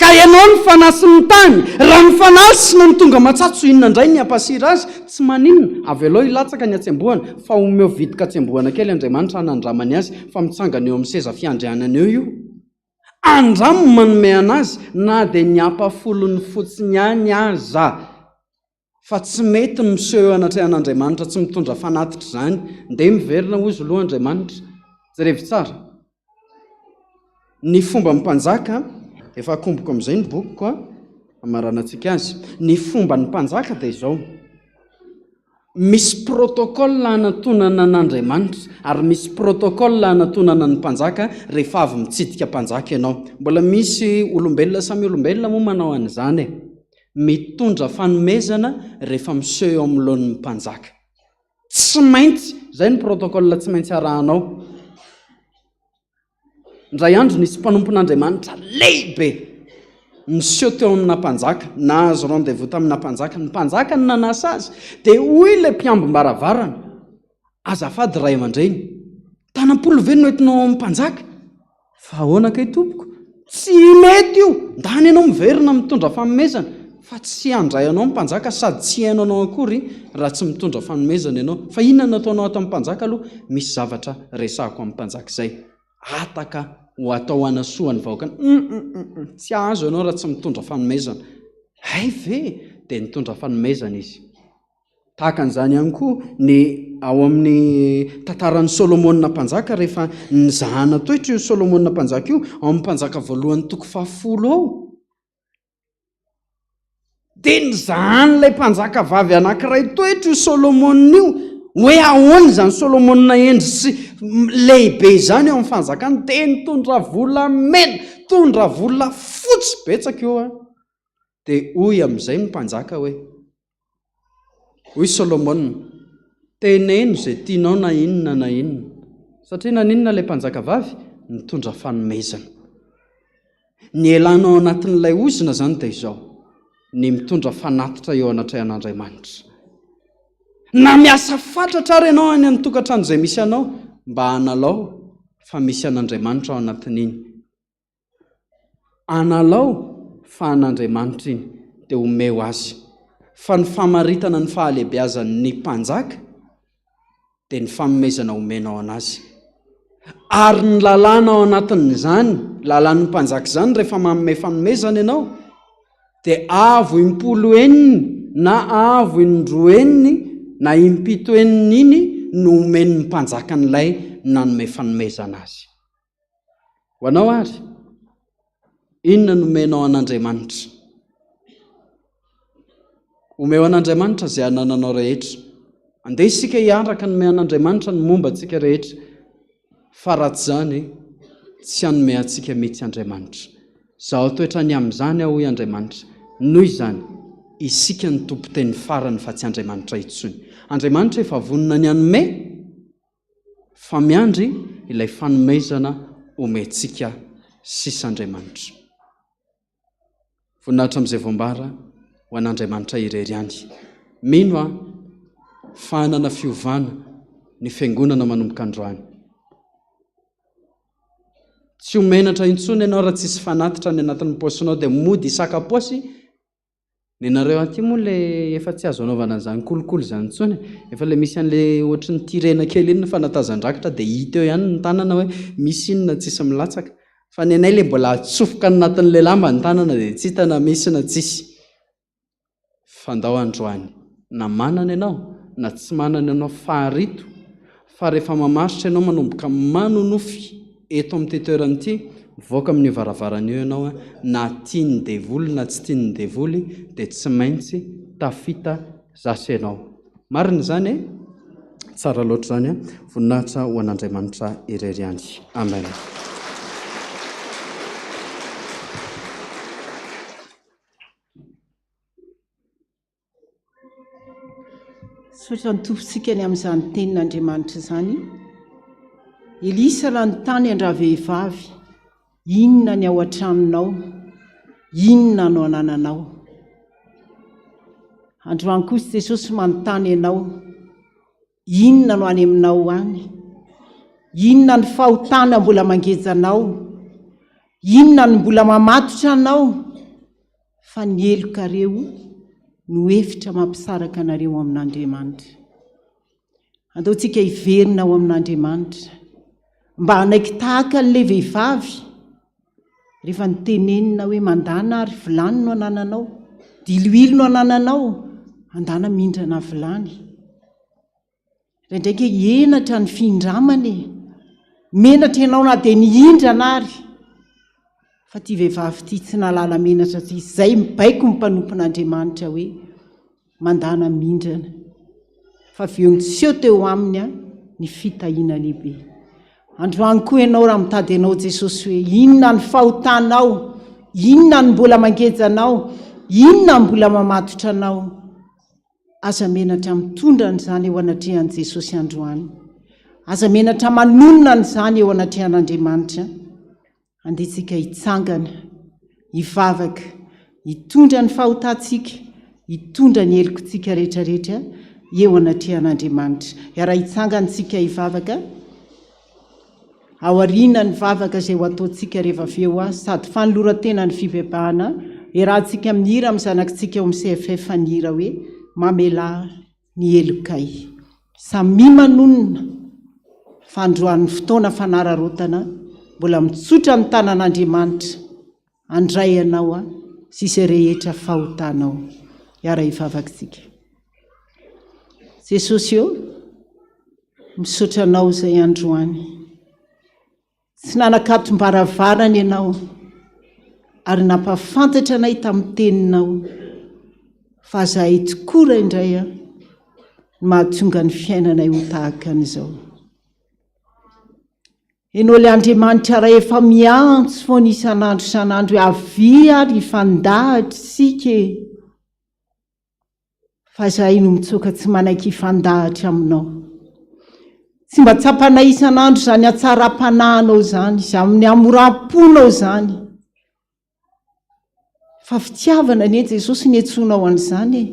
ka ianao ny fanasy ny tany raha ny fanasina ny tonga matsatso inona indray ny ampasira azy tsy maninona avy aloha ilatsaka ny atsembohana fa omeo vidika atsembohana kely Andriamanitra hanandramany azy fa mitsangana eo amin'ny seza fiandrianana eo io andramo manome anazy na dia ny ampafolony fotsiny ihany aza fa tsy mety miseho eo anatrehan'Andriamanitra tsy mitondra fanatitra izany dia miverina ozy loha Andriamanitra jerevy tsara ny fomba mpanjaka efa akomboko amin'izay ny bokiko amaranantsika azy ny fomba ny mpanjaka dia izao misy protokôla anatonana an'Andriamanitra ary misy protokôla anatonana ny mpanjaka rehefa avy mitsidika mpanjaka ianao mbola misy olombelona samy olombelona moa manao an'izany mitondra fanomezana rehefa miseho eo amin'ny lohan'ny mpanjaka tsy maintsy izay ny protokôla tsy maintsy arahanao ndray andro nisy mpanompon'Andriamanitra lehibe niseho teo amina mpanjaka na azo rendez-vous tamina mpanjaka ny mpanjaka ny nanasa azy dia hoy ilay mpiambo-baravarana azafady ray aman-dreny tanampolo ve no entinao amin'ny mpanjaka fa ahoana kay tompoko tsy mety io ndany ianao miverina mitondra fanomezana fa tsy handray anao mpanjaka sady tsy hainao anao akory raha tsy mitondra fanomezana ianao fa inona nataonao ato amin'ny mpanjaka aloha misy zavatra resahako amin'ny mpanjaka izay ataka ho atao anasoany vahoakany tsy azo ianao raha tsy mitondra fanomezana hay ve dia nitondra fanomezana izy tahaka an'izany ihany koa ny ao amin'ny tantaran'ny Solomonina mpanjaka rehefa nizahana toetra io Solomonina mpanjaka io ao amin'ny mpanjaka voalohany toko 10 ao dia nizahan'ilay mpanjaka vavy anankiray toetra io Solomonina io hoe ahoana izany Solomonina endry sy lehibe izany eo amin'ny fanjakany dia nitondra vola mena tondra vola fotsy betsaka eo dia hoy amin'izay ny mpanjaka hoe hoy Solomonina teneno izay tianao na inona satria naninona ilay mpanjaka vavy nitondra fanomezana ny elanao anatin'ilay ozina izany dia izao ny mitondra fanatitra eo anatrehan'Andriamanitra na miasa fatratra ary ianao any amin'ny tokantrano izay misy anao mba analao fa misy an'Andriamanitra ao anatin'iny analao fa an'Andriamanitra iny dia omeo azy fa ny famaritana ny fahalehibeazan'ny mpanjaka dia ny fanomezana omenao anazy ary ny lalàna ao anatin'izany lalàn'ny mpanjaka izany rehefa manome fanomezana ianao dia avo impolo eniny na avo indroa eniny na impito eniny iny no omen'ny mpanjaka n'ilay nanome fanomezana azy ho anao ary inona no omenao an'Andriamanitra omeo an'Andriamanitra izay anananao rehetra andeha isika hiaraka nome an'Andriamanitra ny momba antsika rehetra fa raha tsy izany tsy hanome antsika mihitsy Andriamanitra zaho toetra ny amin'izany aho hoy Andriamanitra noho izany isika ny tompo-teny farany fa tsy Andriamanitra intsony Andriamanitra efa vonona ny hanome fa miandry ilay fanomezana omentsika sisa Andriamanitra voninahitra amin'izay voambara ho an'Andriamanitra irery ihany mino fanana fiovana ny fiangonana manomboka androany tsy homenatra intsony ianao raha tsisy fanatitra ny anatin'ny paosinao dia mody isaka-paosy ny nareo aty moa ilay efa tsy azo anaovana an'izany kolokolo izany intsony efa ilay misy an'ilay ohatry ny tirena kely iny ny fanatazan-drakitra dia hita eo ihany ny tanana hoe misy inona tsisy milatsaka fa ny anay ilay mbola atsofoka anatin'ilay lamba ny tanana dia tsy hitana misy na tsisy fandao androany na manana ianao na tsy manana ianao faharito fa rehefa mamaritra ianao manomboka manonofy eto amin'ny toerana ity voaka amin'ny varavarana eo ianao na tiany devoly na tsy tiany devoly dia tsy maintsy tafita zasy ianao marina izany tsara loatra izany voninahitra ho an'Andriamanitra irery ihany amen sotra ny tompontsika ny amin'izany tenin'Andriamanitra izany Elisa raha ny tany andravehivavy inona ny ao an-tranonao inona no anananao androany kosa Jesosy manontany ianao inona no any aminao any inona ny fahotana mbola mangezanao inona ny mbola mamatotra anao fa ny elokareo no hevitra mampisaraka anareo amin'Andriamanitra. Andaontsika hiverina ao amin'Andriamanitra mba hanaiky tahaka an'ilay vehivavy rehefa nitenenina hoe mandana ary vilany no anananao, diloilo no anananao, andana mindrana vilany. Indraindraiky enatra ny findramany, menatra ianao na dia nihindrana ary. Fa ty vehivavy ty tsy nalala menatra ty, izay mibaiko ny mpanompon'Andriamanitra hoe mandana mindrana. Fa vionseho teo aminy ny fitahiana lehibe. Androany koa ianao raha mitady ianao Jesosy hoe inona ny fahotanao, inona ny mbola mangejanao, inona ny mbola mamatotra anao. Aza menatra mitondra n'izany eo anatrehan' Jesosy androany. Aza menatra manonona n'izany eo anatrehan'Andriamanitra. Andetsika hitsangana, hivavaka, hitondra ny fahotantsika, hitondra ny helokontsika rehetrarehetra eo anatrehan'Andriamanitra. Raha hitsangantsika hivavaka, aoriana ny vavaka izay ho ataontsika rehefa avy eo sady fanolorantena ny fibebahana, iarahantsika mihira amin'ny zanakitsika eo amin'ny CFF nihira hoe mamela ny elokay. Samy manonona fa androan'ny fotoana fanararotana mbola mitsotra ny tanan'Andriamanitra andray ianao sy izay rehetra fahotanao. Iara hivavakitsika. Jesosy eo misaotra anao izay androany. Tsy nanakatom-baravarana ianao ary nampafantatra anay tamin'ny teninao fa zahay tokoa indray ny mahatonga ny fiainanay ho tahaka an'izao. Ianao ilay Andriamanitra raha efa miantso foana isan'andro isan'andro hoe avy ary hifandahatra isika, fa zahay no mitsoaka tsy manaiky hifandahatra aminao. Tsy mba tsapanay isan'andro izany hatsara-panahinao izany, izay amin'ny amoram-ponao izany. Fa fitiavana anie Jesosy ny antsonao an'izany.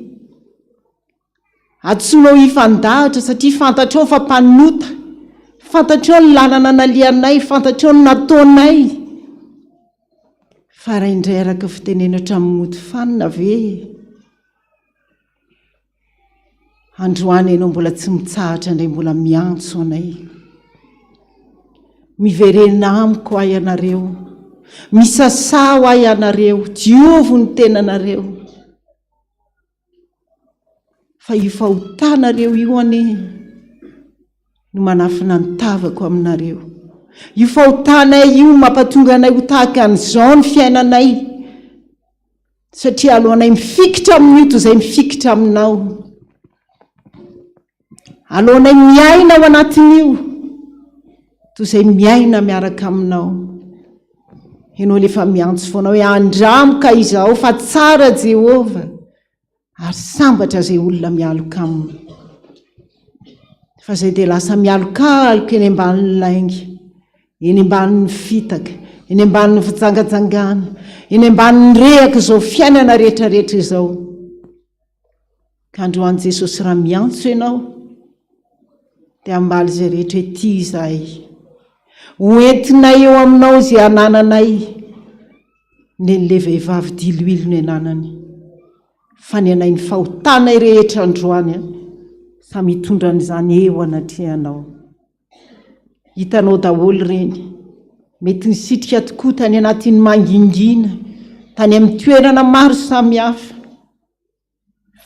Antsonao hifandahatra satria fantatrao fa mpanota, fantatrao ny lalana nalianay, fantatrao ny nataonay. Fa raha indray araka fitenenatra amin'ny mody fanina ve? Androany ianao mbola tsy mitsahatra indray, mbola miantso anay. Miverena amiko ahy ianareo, misasao ahy ianareo, diovo ny tenanareo. Fa io fahotanareo io anie no manafina ny tavako aminareo. Io fahotanay io mampatonga anay ho tahaka an'izao ny fiainanay, satria alohanay mifikitra amin'io toy izay mifikitra aminao. Alohanay miaina ao anatin'io toy izay miaina miaraka aminao. Ianao lefa miantso foana hoe andramika izaho fa tsara Jehova, ary sambatra izay olona mialoka aminy. Fa izay dia lasa mialokaloka eny ambanin'ny lainga, eny ambanin'ny fitaka, eny ambanin'ny fijangajangana, eny ambanin'ny rehaka izao fiainana rehetrarehetra izao. Ka androany Jesosy raha miantso ianao dia ambaly izay rehetra hoe ity izahay, hoentinay eo aminao izay anananay. Nen'ilay vehivavy diloilo ny ananany, fa ny anay ny fahotanay rehetra androany samy hitondra an'izany eo anatrehanao. Hitanao daholo ireny, mety nisitrika tokoa tany anatin'ny mangingina, tany amin'ny toerana maro samihafa.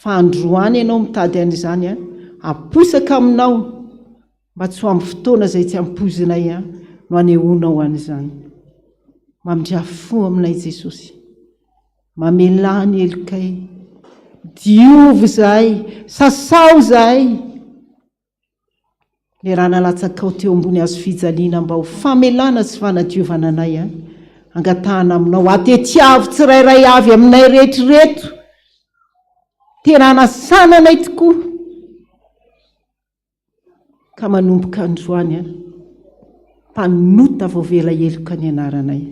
Fa androany ianao mitady an'izany aposaka aminao mba tsy ho amin'ny fotoana izay tsy ampozinay no anehoanao an'izany. Mamindrafo aminay Jesosy, mamela ny elokay, diovo zahay, sasao zahay. Le raha nalatsakao teo ambony hazo fijaliana mba ho famelana sy fanadiovana anay, angatahana aminao, atetiavo tsirairay avy aminay rehetrareto, tena nasananay tokoa. Ka manomboka androany mpanota voavela eloka ny anaranay.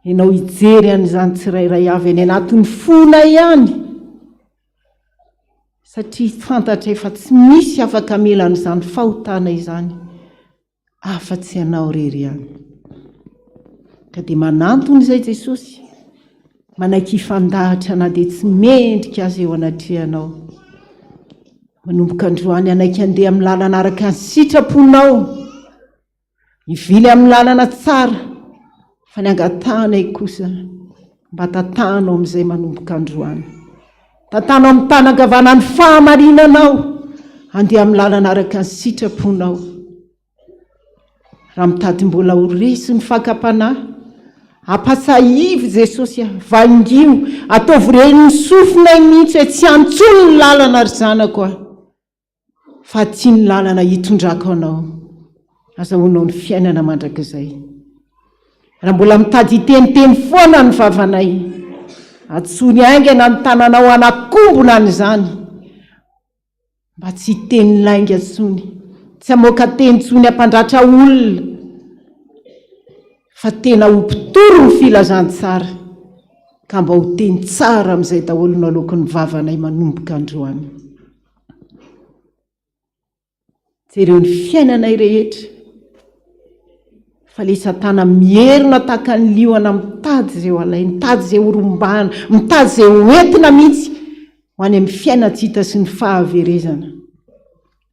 Ianao hijery an'izany tsirairay avy any anatin'ny fonay ihany, satria fantatra efa tsy misy afaka melan'izany fahotana izany afa-tsy ianao rery ihany. Ka dia manantona izay Jesosy manaiky ifandahatra na dia tsy mendrika azy eo anatrehanao. Manomboka androany anaiky andeha amin'ny lalana araka ny sitraponao, ivily amin'ny lalana tsara, fa ny angatanay kosa mba tantanao amin'izay manomboka androany. Tantanao amin'ny tanangavana ny fahamarinanao, andeha amin'ny lalana araka ny sitraponao. Raha mitady mbola ho resy ny fakapanahy, ampasahivy Jesosy, vangio, ataovy reny ny sofinay mihitsy hoe tsy antsony ny lalana ry zanako aho, fa tsy ny lalana hitondrako anao. Azahoanao ny fiainana mandrakizay. Raha mbola mitady hiteniteny foana ny vavanay, atsony aingana ny tananao anakombona an'izany, mba tsy hiteny lainga atsony, tsy hamoaka teny tsony ampandratra olona, fa tena ho mpitoro ny filazantsara, ka mba ho teny tsara amin'izay daholo no aloako ny vavanay manomboka androany. Jereo ny fiainanay rehetra, fa le Satana mierina tahaka ny liona mitady izay ho alay, mitady izay horombana, mitady izay hoentina mihitsy ho any amin'ny fiaina tsy hita sy ny fahaverezana.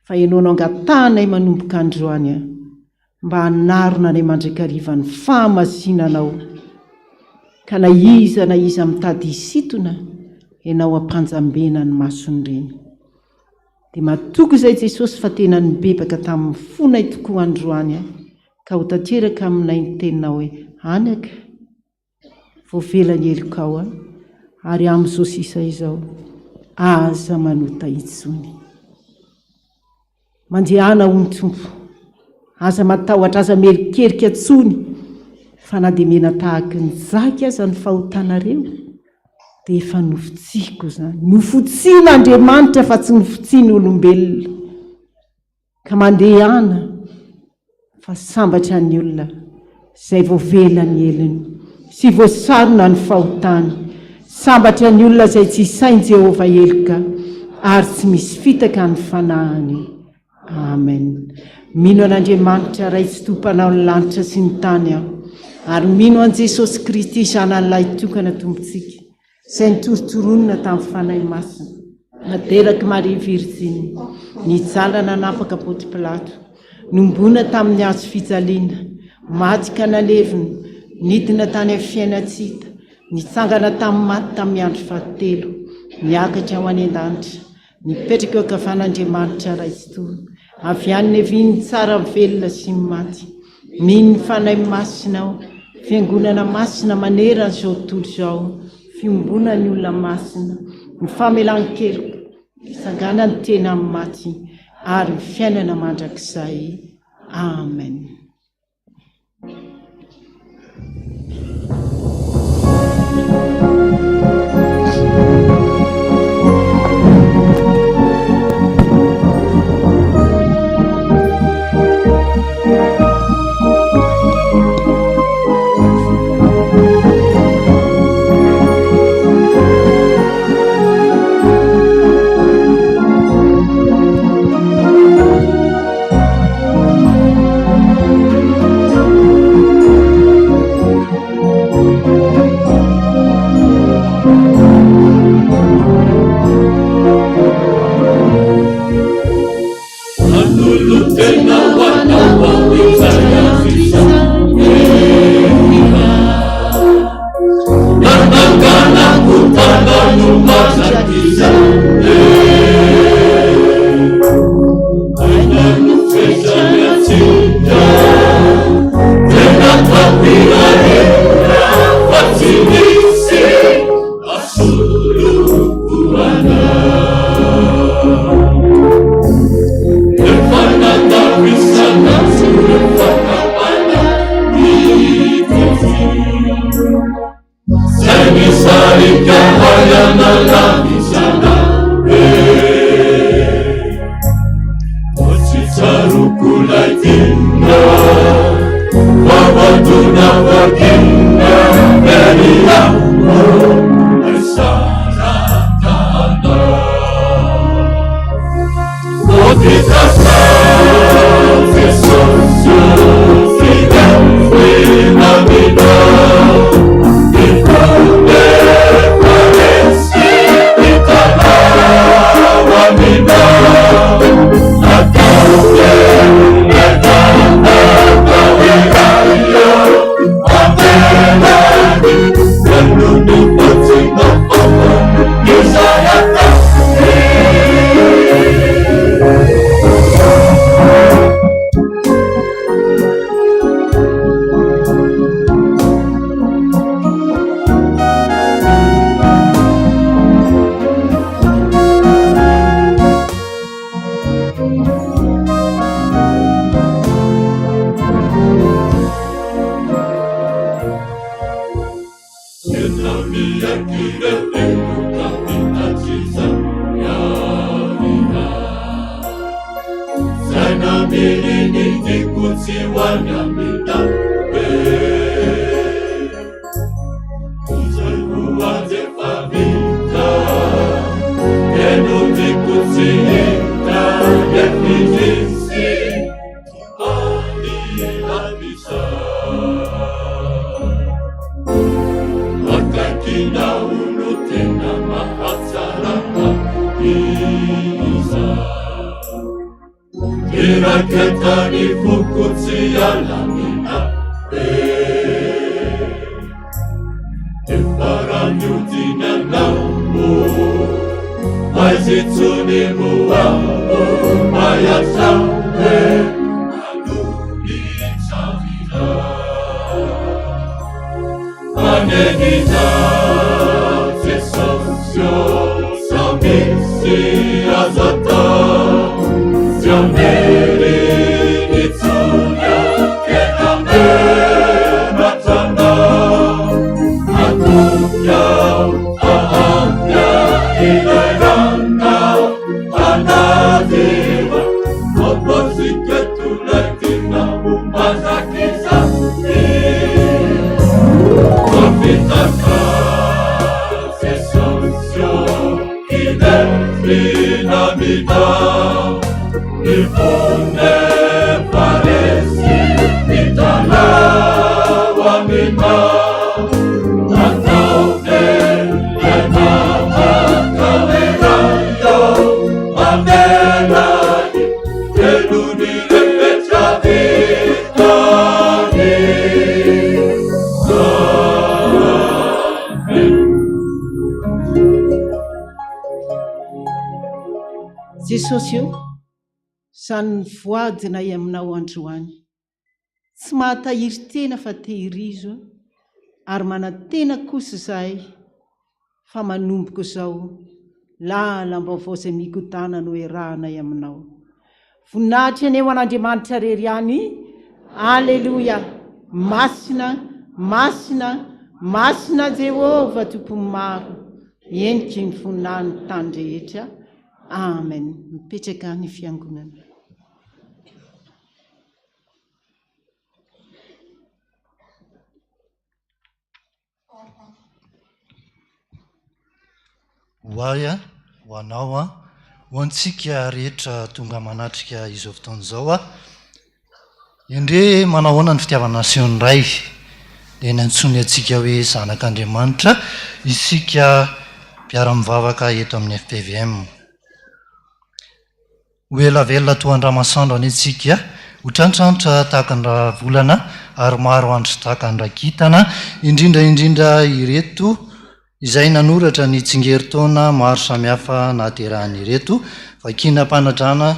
Fa ianao no angatanay manomboka androany aho, mba hanarona ny mandrakariva ny fahamasinanao, ka na iza mitady hisitona, ianao ampanjambena ny masony reny. Dia matoko izay Jesosy fa tena nibebaka tamin'ny fonay tokoa androany, ka ho tanteraka aminay ny teninao hoe anaka, voavelany elokao ary amin'izao sisa izao aza manota itsony. Mandehana ho ny Tompo, aza matahotra, aza merikerika tsony, fa na dia mena tahaka ny zaka aza ny fahotanareo, dia efa nofotsiko zany, nofotsiana Andriamanitra fa tsy nofotsiana olombelona. Ka mandehana fa sambatra ny olona izay voavelany eliny sy voasarona ny fahotany, sambatra ny olona izay tsy sainy Jehova eloka ary tsy misy fitaka ny fanahany. Amen. Mino an'Andriamanitra ray tsy tompanao ny lanitra sy ny tany aho, ary mino an' Jesosy Kristy zanan'ilay tokana tompontsika, izay nitorotoronina tamin'ny fanahy masina, nateraka Maria Virginy, nijalana napaka Ponty Pilato, nombona tamin'ny hazo fijaliana, maty ka nalevina, nidina tany amin'ny fiaina tsy hita, nitsangana tamin'ny maty tamin'ny andro fahatelo, niakatra ho any an-danitra, nipetraka eo ankavan'Andriamanitra ray tsy toa, avy any neviny tsara velona sy maty. Mino ny fanahy masina aho, fiangonana masina manera an'izao tontolo izao, fiombona ny olona masina, ny famelan-keloka, fisangana ny tena amin'ny maty, ary ny fiainana mandrakizay. Amen. wanyamina uzaikuwaze favita enutikusiita yefijisi alihabisa akakina ulutena mahasarama isa iraketani fukutsi alamina efaranyutina namu maizitsuni muwambo mayasawe alubitsavira anenina sesosio samisi azata siameri itsunya kename matana atunya ahamya ileranga anadiwa oposiketuletina umazakisa Confitaka sesosio idenfinamida Nifune paresi itala wamina Nataune lema makawerayo Amenai eluni lepechavitani Jesosy io izany voadinay aminao androany tsy mahatahiry tena fa tehirizo ary manantena kosa izahay fa manomboko izao lalam-baovao izay mikotana no erahanay aminao voninahitra ny eo an'Andriamanitra rery any aleloia masina masina masina Jehova tompony maro endriky ny voninahiny tany rehetra amen mipetraka ny fiangonana hoay a ho anao a ho antsika rehetra tonga manatrika izao fotoana izao a endre manahoana ny fitiavana nasion ray dia ny antsony atsika hoe zanak'Andriamanitra isika mpiara-mivavaka eto amin'ny FPVM ho elavelona toan-dramasambo any antsika ho tranitranotra tahaka ny volana ary maro andro tahaka ny rakitana indrindra ireto izay nanoratra ny tsingeritaona maro samihafa nahaterahany ireto vakiana-panadrana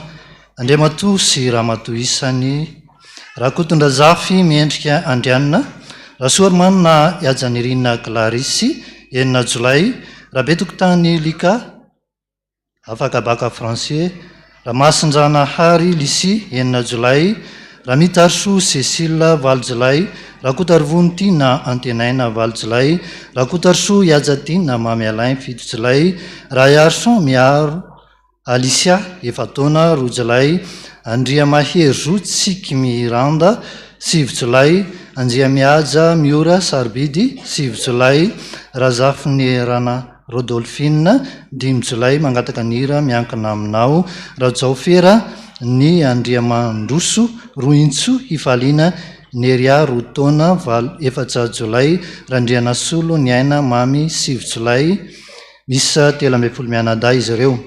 Andriamatoa sy Ramatoa isany Rakotondrazafy miendrika Andrianina Rasoaromanina Iajanirinina Clarisy 9 Jolay Rabetokotany Lika afaka baka français Ramasindrana Hary Lisy 9 Jolay Ramitarso Cécile 20 Jolay Rakotarovontina Antenaina 20 Jolay Rakotarso Iajadina Mamy Alain 7 Jolay Rayarson Miaro Alicia 7 taona 2 Jolay Andria Mahery Tsiky Miranda 7 Jolay Anjia Miaja Miora Sarbidy 7 Jolay Razafiny Rana Rodolphine 5 Jolay mangataka nira miankina aminao Rajaofera ny Andriamandroso Rointso Ifaliana Neria 2 taona 4 Jolay Randrianasolo ny aina Mamy 7 Jolay misy 13 mianadahy izy ireo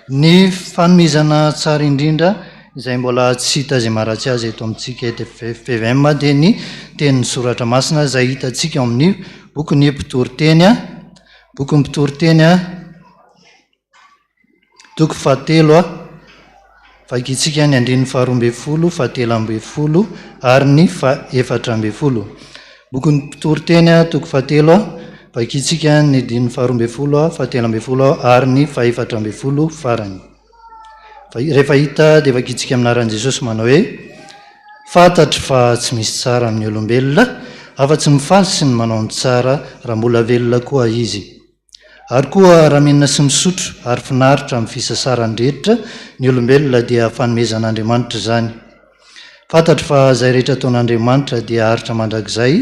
ny fanomezana tsara indrindra izay mbola tsy hita izay maratsy azy eto amintsika eto FPVM dia ny tenin'ny soratra masina izay hitantsika ao amin'ny bokyny mpitoriteny toko 7 vakitsika ny 12 17 ary ny 14 bokyny mpitoriteny toko 7 vakitsika ny 12 17 ary ny 14 farany rehefa hita dia vakitsika aminaran'i Jesosy manao hoe fantatry fa tsy misy tsara amin'ny olombelona afa-tsy mifaly sy ny manao ny tsara raha mbola velona koa izy ary koa raha menina sy misotro ary finaritra amin'ny fisasarany rehetra ny olombelona dia fanomezan'Andriamanitra izany fantatro fa zay rehetra ataon'Andriamanitra dia aritra mandrakizay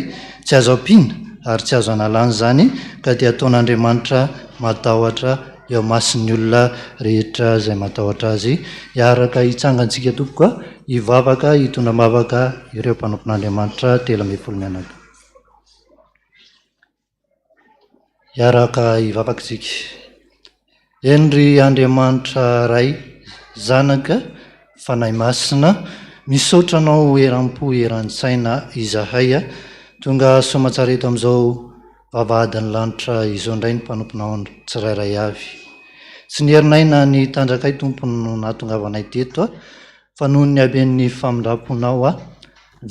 tsy azo ampiana ary tsy azo analany zany ka dia ataon'Andriamanitra matahotra eo masin'ny olona rehetra zay matahotra azy hiaraka hitsangantsika tompoka hivavaka hitondra mavaka ireo mpanompon'Andriamanitra 3 mianaka hiaraka hivavaka tsika. Endry Andriamanitra ray zanaka fanahy masina misaotranao eram-po eran-tsaina izahay tonga somatsara eto amin'izao vavahadin'ny lanitra izao indray ny mpanomponao tsirairay avy. Tsy niherinaina ny tandrakay tompony no nahatongavanay teto fa noho ny aben'ny famindramponao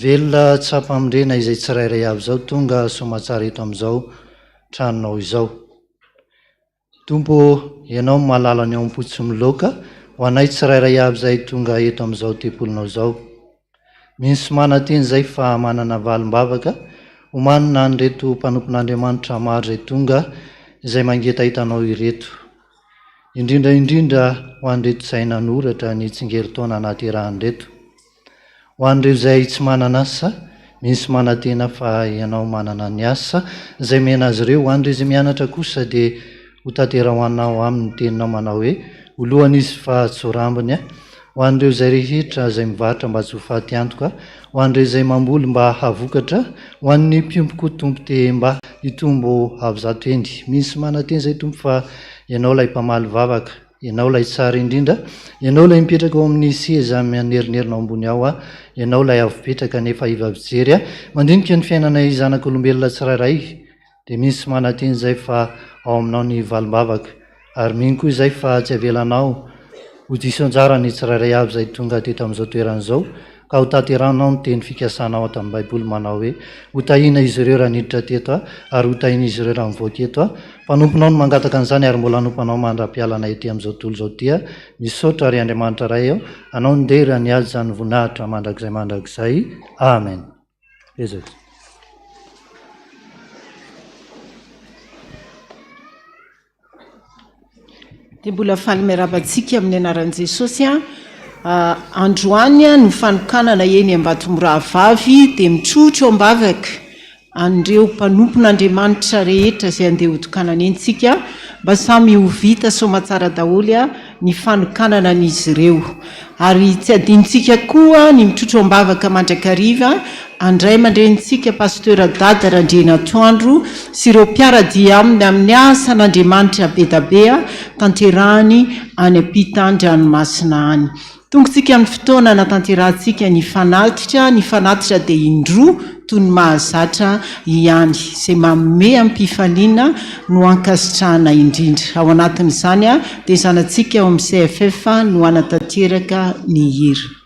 velona tsapamindrena izay tsirairay avy izao tonga somatsara eto amin'izao tranonao izao. Tompo ianao mahalala ny ao am-potsy miloaka ho anay tsirairay avy izay tonga eto amin'izao tempolinao izao. Misy mananteny izay fa manana valim-bavaka homanina nyreto mpanompon'Andriamanitra maro izay tonga izay mangeta hitanao ireto. Indrindra ho an'ireto izay nanoratra ny tsingeritaona nahaterahan'ireto. Ho an'ireo izay tsy manana asa, misy manantena fa ianao manana ny asa izay mena azy ireo. Ho an'ireo izay mianatra kosa dia ho tantera ho anao amin'ny teninao manao hoe olohan'izy fa tsy ho rambiny. Ho an'ireo izay rehetra izay mivarotra mba tsy ho faty antoka, ho an'ireo izay mamboly mba havokatra, ho an'ny mpiompoko tompo te mba hitombo avy zato endy. Misy mananteny izay tompo fa ianao ilay mpamaly vavaka, ianao ilay tsara indrindra, ianao ilay mipetraka ao amin'ny seza manerinerinao ambony ao ianao ilay avopetraka nefa iva-mijery mandinika ny fiainana zanak'olombelona tsirairay. Dia misy mananteny izay fa ao aminao ny valim-bavaka ary mino koa izay fa tsy avelanao ho diso anjara ny tsirairay avy izay tonga teto amin'izao toeran'izao ka ho tanteranao ny teny fikasanao ato amin'ny Baiboly manao hoe ho tahiana izy ireo raha niditra teto ary ho tahiana izy ireo raha mivoaka eto. Mpanomponao no mangataka an'izany ary mbola hanompanao mandra-pialana ety amin'izao tontolo izao tia. Misaotra ary Andriamanitra ray eo anao ndera ny azy izany voninahitra mandrakizay. Amen. Ezaka. dia mbola faly miarabantsika amin'ny anaran'i Jesosy androany no fanokanana eny Ambatomboravavy dia mitrotro ambavaka an'ireo mpanompon'Andriamanitra rehetra izay andeha hotokanana entsika mba samy ho vita somatsara daholy ny fanokanana an'izy ireo. Ary tsy adinitsika koa ny mitrotro ambavaka mandrakariva andray mandrenitsika pasteur Dada Randrena Toandro sy ireo mpiaradia aminy amin'ny asan'Andriamanitra bedabea tanterahany any ampita-dranomasina any. Tongotsika amin'ny fotoana natanterantsika ny fanatitra dia indroa toy ny mahazatra ihany izay manome am-pifaliana no ankasitrahana indrindra. Ao anatin'izany dia zanantsika ao amin'ny CFF no anatanteraka ny hira.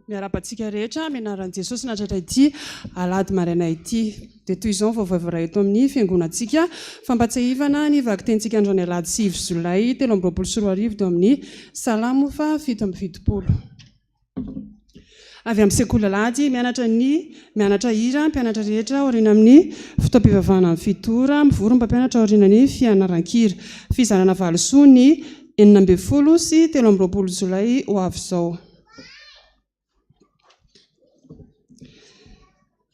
miarabantsika rehetra mianaran'i Jesosy natratra ity alahady maraina ity dia toy izao vaovao eto amin'ny fiangonantsika fampatsahivana ny vakitentsika androany alahady 9 Jolay 2024 teo amin'ny salamo fa 7:70 avy amin'ny sekoly alahady mianatra hira mpianatra rehetra aoriana amin'ny fotoam-pivavahana amin'ny fitora mivory mpampianatra aoriana ny fianaran-kira fizarana valosoa ny 9 sy 13 Jolay ho avy izao.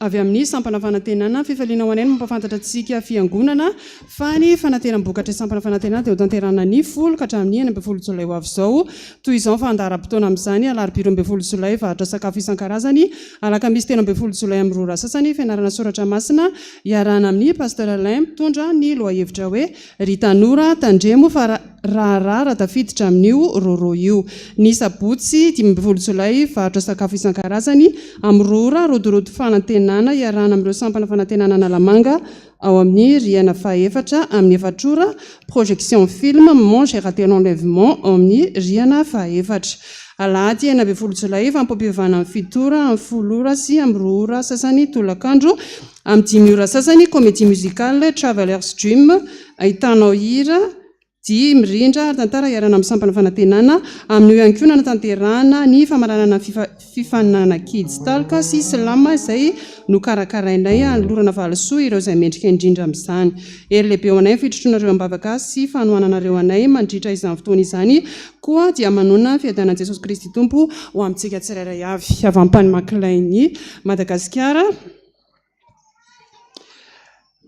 Avy amin'ny sampana fanantenana fifaliana ho anay mampafantatra antsika fiangonana fa ny fanateram-bokatra sampana fanantenana dia ho tanterana ny 10 ka hatramin'ny 12 Jolay ho avy izao. Toy izao fa andaharam-potoana amin'izany alarobia 12 Jolay vahatra sakafo isan-karazany, alakamisy 13 Jolay amin'ny rora sasany fianarana soratra masina iarahana amin'ny pasteur Alain mitondra ny lohahevitra hoe ry tanora tandremo fa raharaha tafiditra amin'io roro io. Ny sabotsy 12 Jolay vahatra sakafo isan-karazany amin'ny rora rodorodo fanantenana iarahana amin'ireo sampana fanantenana Analamanga ao amin'ny riana fahaefatra amin'ny efatrora projection film Mon j'ai raté l'enlèvement ao amin'ny riana fahaefatra. Alahady 9 Jolay fampam-pivavahana amin'ny fitora amin'ny 10 ora sy amin'ny 2 ora sasany tolakandro amin'ny 10 ora sasany comédie musicale Travelers Dream ahitanao hira di mirindra tantara iarana amin'ny sampana fanantenana amin'io ihany koa natanterahana ny famaranana fifanana kids talka sy slama izay no karakarainay anolorana valosoa ireo izay mendrika indrindra amin'izany. Ery lehibe ho anay fitrotroanareo ambavaka sy fanohananareo anay mandritra izany fotoana izany koa dia manona fiadanan'i Jesosy Kristy Tompo ho amintsika tsirairay avy. Avy ampany makilainy Madagasikara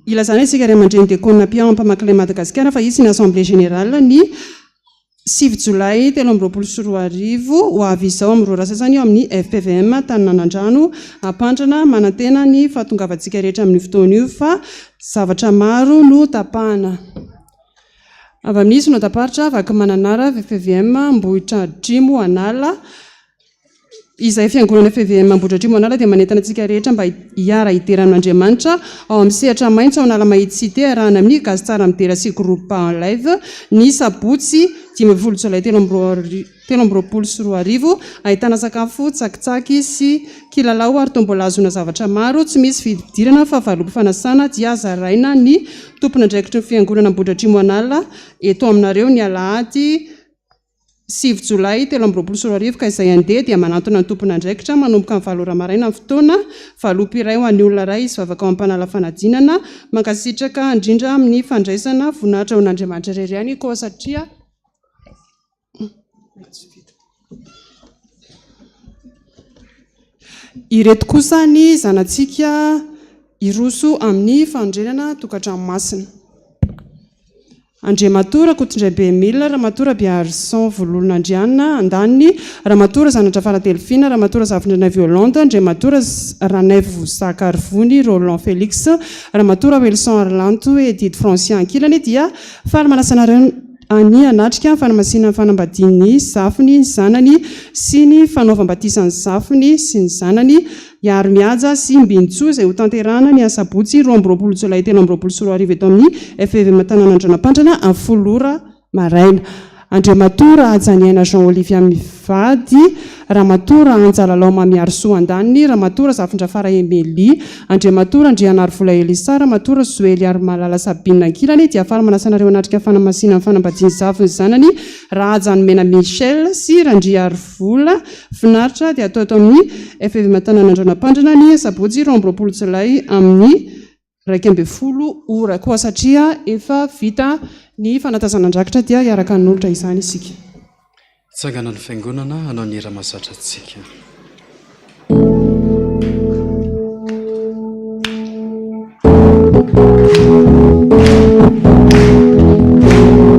ilazana isika ray aman-dreny diakonina Piao ampamakilainy Madagasikara fa izy ny assemblée générale ny 7 Jolay 2024 ho avy izao amin'ny rora sasany ao amin'ny FPVM Taninanandrano Ampandrana manantena ny fahatongavantsika rehetra amin'ny fotoana io fa zavatra maro no tapahana. Avy amin'izy no taparitra vaky mananara FPVM Mbohitra Drimo Anala izay fiangonana FPVM Ampandrana Alahady dia manentana antsika rehetra mba hiara iteran'Andriamanitra ao amin'ny sehatra maitso ao Analamahintsite arahana amin'ny gazy tsara midera sy groupe en live ny sabotsy 10 Jolay 2024 ahitana sakafo tsakitsaky sy kilalao ary tombola azona zavatra maro tsy misy fidirana fa valim-pifanasana dia zaraina ny tompona andraikitry ny fiangonana Ampandrana eto aminareo ny Alahady 7 Jolay 2024 ka izay andeha dia manantona ny tompona andraikitra manomboka amin'ny 7 ora maraina amin'ny fotoana valom-piray ho an'ny olona ray izy vavaka ao am-panalafanadinana mankasitraka indrindra amin'ny fandraisana voninahitra ho an'Andriamanitra irery ihany koa satria ireto kosa ny zanantsika iroso amin'ny fandrenana tokantranomasina. Andriamatora Kotondray Bemila, Ramatora Biarson Vololon'Andriana Andaniny, Ramatora Zanatra Faradelfina, Ramatora Zavindrana Violante, Andriamatora Ranevo Sakarvony, Roland Félix, Ramatora Wilson Arlanto, Edith Francien Ankilany dia falamanasana any anatrika fanamasinana fanambadiany zafiny ny zanany sy ny fanaovam-batisany zafiny sy ny zanany iary mihaja sy mbinitsoa izay ho tanterahana ny asabotsy 20 Jolay 2024 eto amin'ny FPVM Taninanandrano Ampandrana amin'ny 10 ora maraina. Andriamatora Ajaniaina Jean Olivia Mivady, Ramatora Anjalalao Mamiarsoa Andaniny, Ramatora Zafindrafara Emely, Andriamatora Andrianary Vola Elisa, Ramatora Zoely ary Malala Sabina Ankilany dia falamanasana anatrika fanamasinana fanambadiany zafiny zanany Rahajany Mena Michel sy Randriary Vola finaritra dia atao eto amin'ny FPVM Taninanandrano Ampandrana ny sabotsy 20 Jolay amin'ny 12 ora koa satria efa vita ny fanatazanandrakitra dia iaraka n'olitra izany isika. Tsangana ny fiangonana anao ny ramasatra antsika.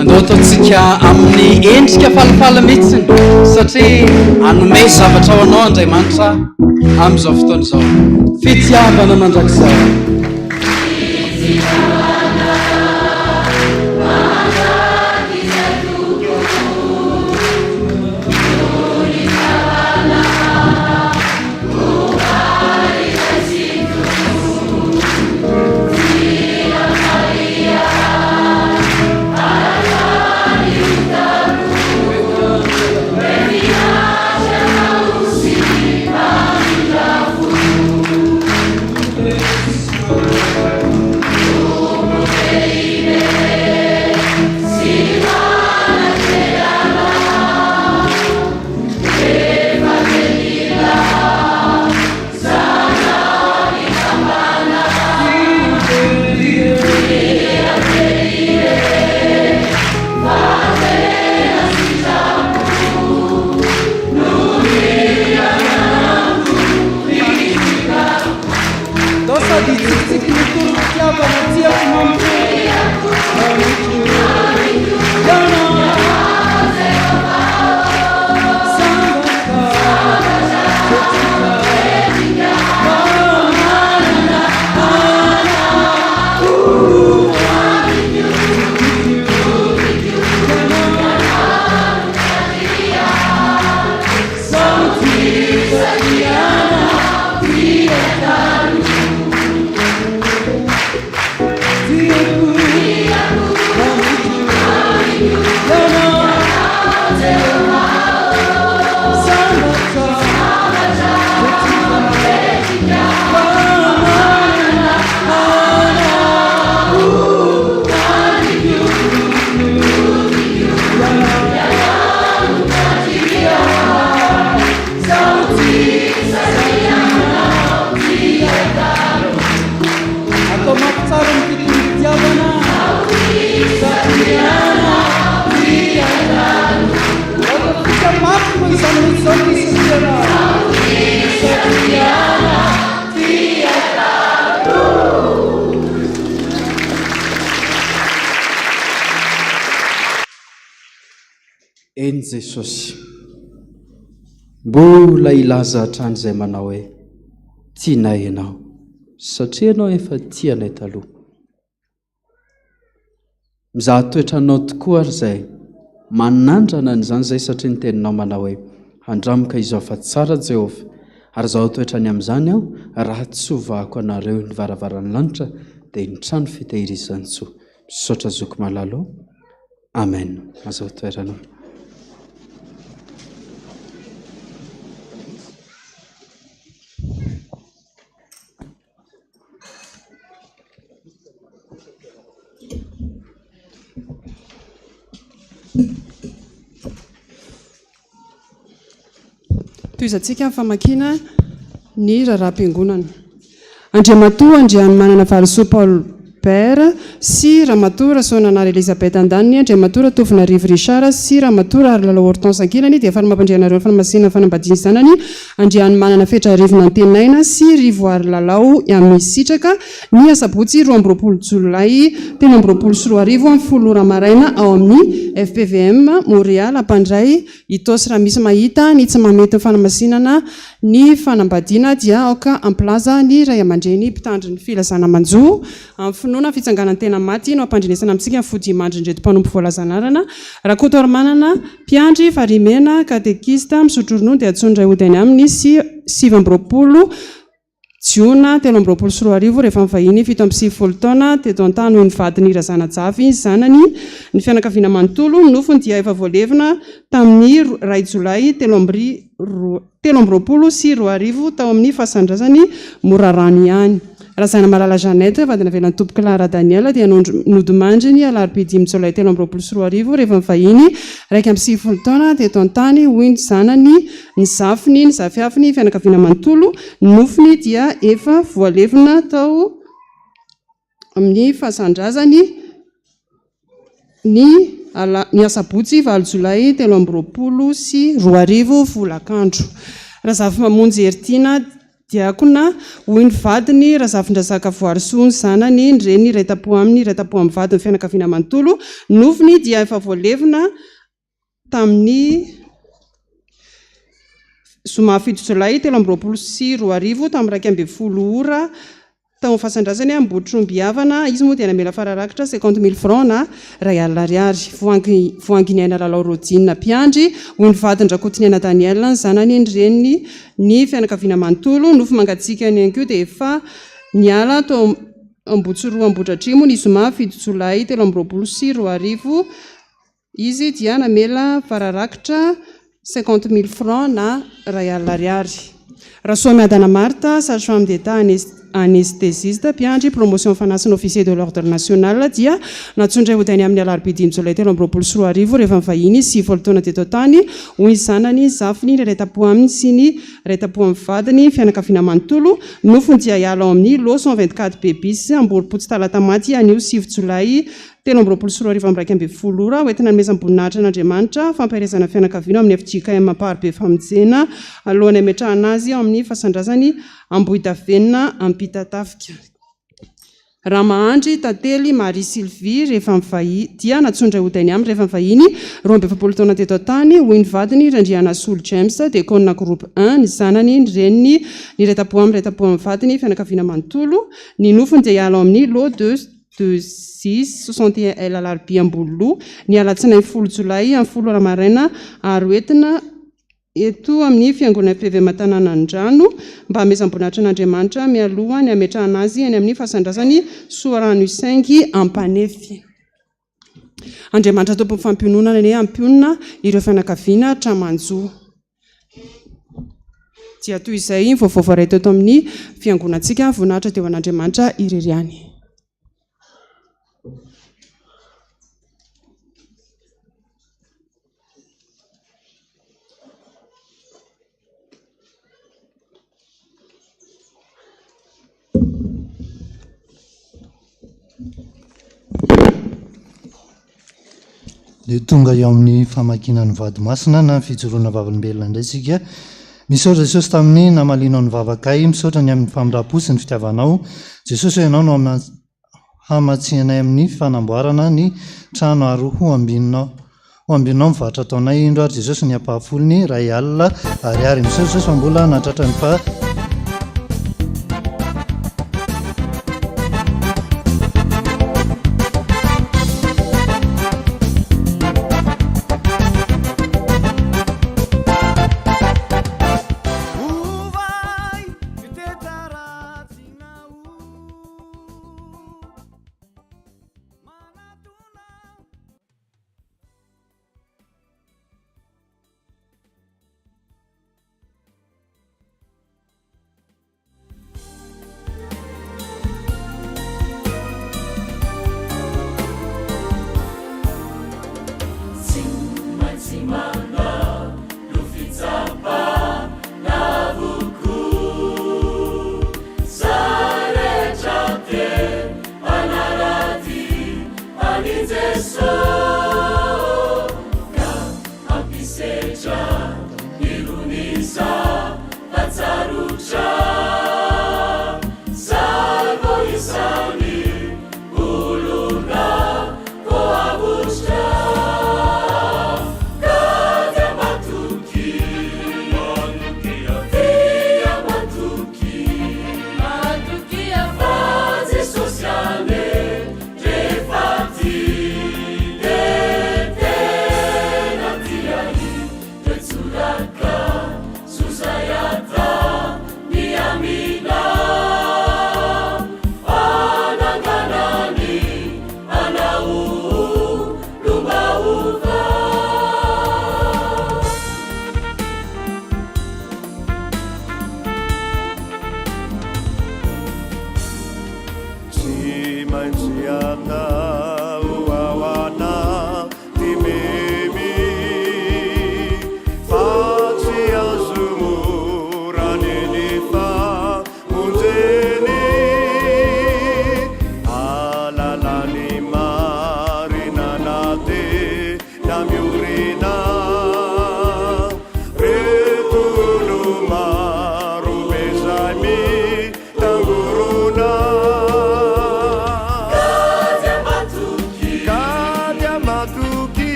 Andao ataontsika amin'ny endrika falifala mihitsiny satria anome zavatra ao anao Andriamanitra amin'izao fotoana izao. Fitiavana mandrakizay. Eny Jesosy, mbola ilaza hatrany izay manao hoe tianay ianao satria ianao efa tianay taloha. Mizaha toetranao tokoa ary izay manandrana an'izany izay satria ny teninao manao hoe handramika izao fa tsara Jehova, ary zaho toetrany amin'izany aho raha tsy hovahako anareo ny varavaran'ny lanitra dia ny trano fitehirizany tsoa. Misaotra zoko malalo. Amen. Azao toerana. Toizantsika ny famakina ny raharaha-piangonana. Andriamatoa Andrianomanana Varisoa Paul Père sy Ramatoa Rasoanana Elisabeth Andaniny, Andriamatoa Tovina Rivo Richard sy Ramatoa Arlalao Hortense Ankilany dia fanamapandrianareo ny fanamasinana fanambadiany zanany Andrianomanana Fetra Rivona Antenaina sy Rivo Arlalao Amisitraka ny asabotsy 12 Jolay 2024 amin'ny 10 ora maraina ao amin'ny FPVM Montréal Ampandray. Itosy raha misy mahita ny tsy mamety ny fanamasinana ny fanambadiana dia aoka amplaza ny ray aman-dreny mpitandry ny filazana manjo amin'ny finoana fitsanganany tena maty no ampandrinesana amintsika ny fodimandry ndreto mpanompo voalazanarana rakoto armanana mpiandry farimena katekista misotro ronono dia atsondray hodiny amin'ny 7 Jiona 2024 rehefa mivahiny 7 taona teto an-tany hoy ny vadiny Razanajavy zanany ny fianakaviana manontolo nofony dia efa voalevina tamin'ny 2 Jolay 2024 sy 20 tao amin'ny fahasandrasany Morarano ihany. Razana Malala Jeannette vadina velan'ny tompo Clara Daniel dia nodimandriny alarobia 5 Jolay 2024 rehefa mivahiny 1 taona teto an-tany hoy ny zanany ny zafiafiny fianakaviana manontolo nofony dia efa voalevina tao amin'ny fahasandrazany ny asabotsy 9 Jolay 2024 sy 20 volakandro. Razafy mamonjy heritiana diakona hoy ny vadiny razafin-drazaka voarisoa ny zanany nyreny retapo amin'ny vadiny fianakaviana manontolo nofony dia efa voalevina tamin'ny zoma 7 Jolay 2024 sy 20 tamin'ny 12 ora tao fahasandrasany Ambohitrombiavana. Izy moa dia namela fararakitra 50,000 francs na R1,000 voanginiaina lalao rodinina mpiandry hoy ny vadiny Rakotiniana Daniel ny zanany nyreny ny fianakaviana manontolo nofo mangatsika ny anko dia efa niala tao Ambohitsiroa Ambohidratrimo ny zoma 7 Jolay 2024 sy 20 izy dia namela fararakitra 50,000 francs na R1,000. Rasoa Miadana Martha, sage-femme d'État anesthésiste, mpiandry promotion fanasina officier de l'ordre national dia natsondray hodiny amin'ny alarobia 5 Jolay 2024 rehefa mivahiny 7 taona teto tany hoy zanany zafiny ny retapo aminy sy ny retapo amin'ny vadiny fianakaviana manontolo nofony dia hiala ao amin'ny lo 124 bebis Amboripotsy talata maty anio 7 Jolay 2024 ora hoentina nomezam-boninahitra an'Andriamanitra fampiresana fianakaviana amin'ny FJKM Amparibe famonjena alohany ametrahana azy ao amin'ny fahasandrasany Ambohidavenona Ampitatafika. Ramahandry Tately Marie Sylvie rehefa mivahiny dia natsondray hodiny amin'ny rehefa mivahiny 27 taona teto tany hoy ny vadiny Randriana Soul James Dekona groupe 1 ny zanany ny reniny ny retapo amin'ny vadiny fianakaviana manontolo ny nofony dia hiala ao amin'ny lo 2/6/61 L alarobia ambolo ny alatsinainy 10 Jolay amin'ny 10 ora maraina ary hoentina eto amin'ny Fiangonana FPVM Taninanandrano mba hamezam-boninahitra an'Andriamanitra mialoha ny ametrahana azy any amin'ny fahasandrasany Soarano Isengy Ampanefy. Andriamanitra tompo fampiononana ny ampionona ireo fianakaviana tramanjo. Dia toy izay vaovao voaray teto amin'ny fiangonantsika voninahitra teo an'Andriamanitra ireriany. Dia tonga eo amin'ny famakinan'ny vadimasina na fijoroana vavolombelona indray sika. Misaotra Jesosy tamin'ny namalinao ny vavakay, misaotra ny amin'ny famindrapo sy ny fitiavanao. Jesosy ianao no hamatsianay amin'ny fanamboarana ny trano ary ho ambinao mivarotra taonay indro ary Jesosy ny ampahafolony R1,000 ariary. Misaotra Jesosy fa mbola natratra ny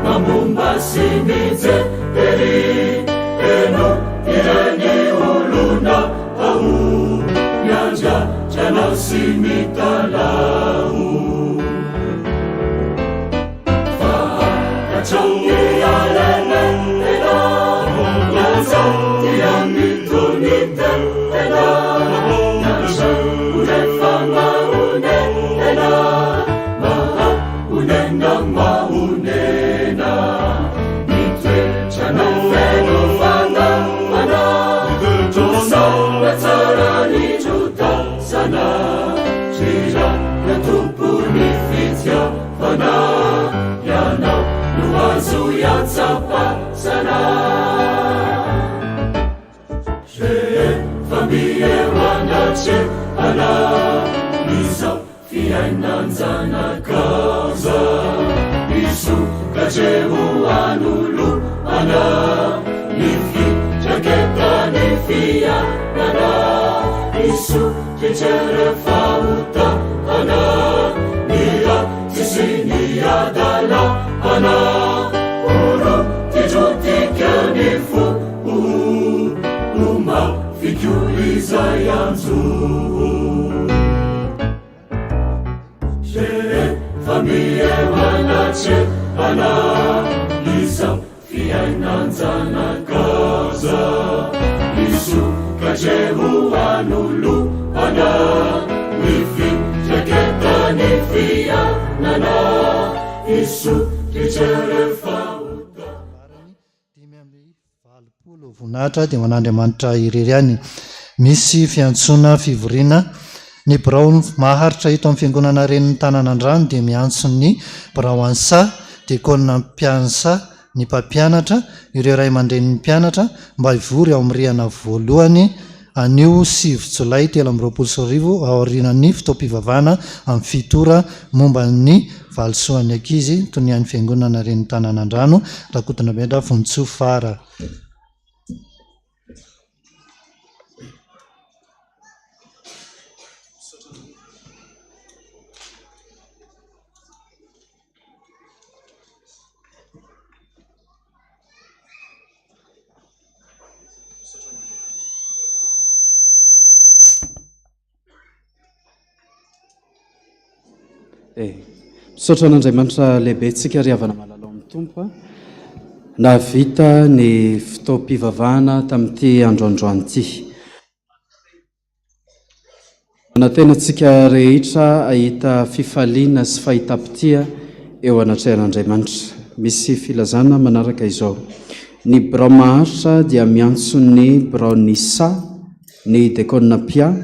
Mamumba simidze eri eno iranya sy mitalao fahatraony alana tena lazao dia mitonita tena nasaorefa mahone tena mahahonena mahonena mitoetrana fenofana mana tosana tsarany trotasana zira na tompony fitiavana ianao no azo iatsapasana rehefa miehoanatsy ana izao fiainanjanakaza isokatreho anolo ana nifitraketany fianana isoketrere fauta ana nia tsisy niadala ana oro titrotikany fo uma fikio izay anjo rehefa miehoanatsy ana izao fiainanjanakaza isokatreho anolo ana nifitraketany fianana isoketrere fauta. Dimy amin'ny valopolo voninahitra dia man'Andriamanitra irery ihany. Misy fiantsona fivoriana ny birao maharitra hito amin'ny Fiangonana Ren'ny Taninanandrano dia miantso ny birao ansa diakona mpiansa ny mpampianatra ireo ray aman-drenin'ny mpianatra mba hivory ao amin'ny rihana voalohany anio 9 Jolay 2024 ao aorianan'ny fotoam-pivavahana amin'ny fitora momba ny valisoan'ny ankizy toy ny an'ny Fiangonana Ren'ny Taninanandrano Rakotondrana Bendra Vonitsoa Fara. Misaotra an'Andriamanitra lehibe tsika riavana malala amin'ny tompo navita ny fotoam-pivavahana tamin'ity androandroanyity. Anatenantsika rehetra ahita fifaliana sy fahitapitia eo anatrehan'Andriamanitra. Misy filazana manaraka izao: ny birao maharitra dia miantso ny birao nisa, ny diakona pia,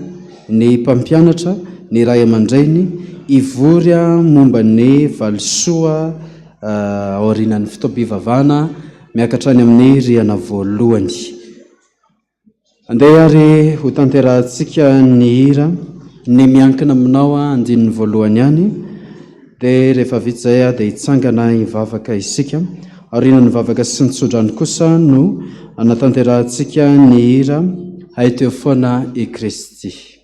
ny mpampianatra, ny ray aman-dreny ivorya momba ny valisoa aorianan'ny fotoam-pivavahana miakatra any amin'ny rihana voalohany. Andeha ary ho tanterahantsika ny hira ny miankina aminao andinin'ny voalohany ihany, dia rehefa vita izay dia hitsangana hivavaka isika. Aorianan'ny vavaka sy ny tsodrany kosa no anatanterahantsika ny hira hay teo foana i Kristy.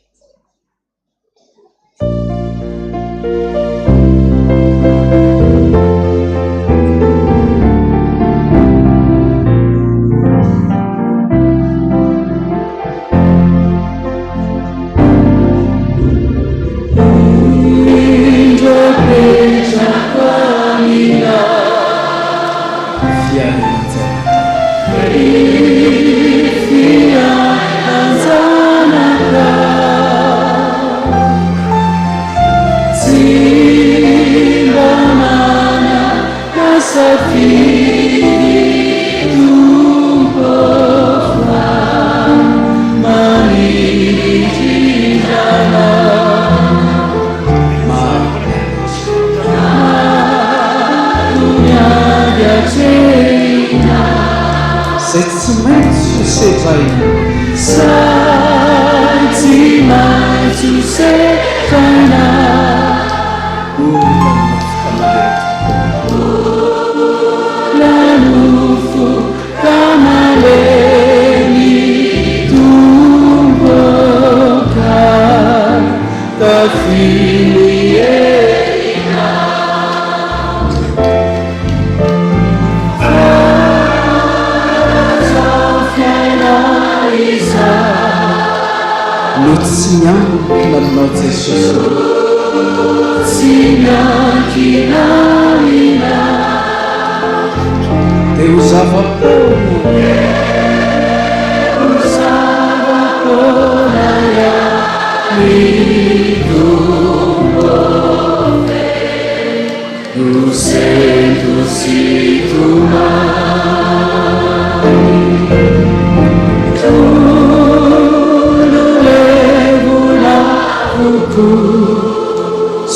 no tsy miankina aminao Jesosy, tsy miankina aminao, dia ho zava-poana no sento si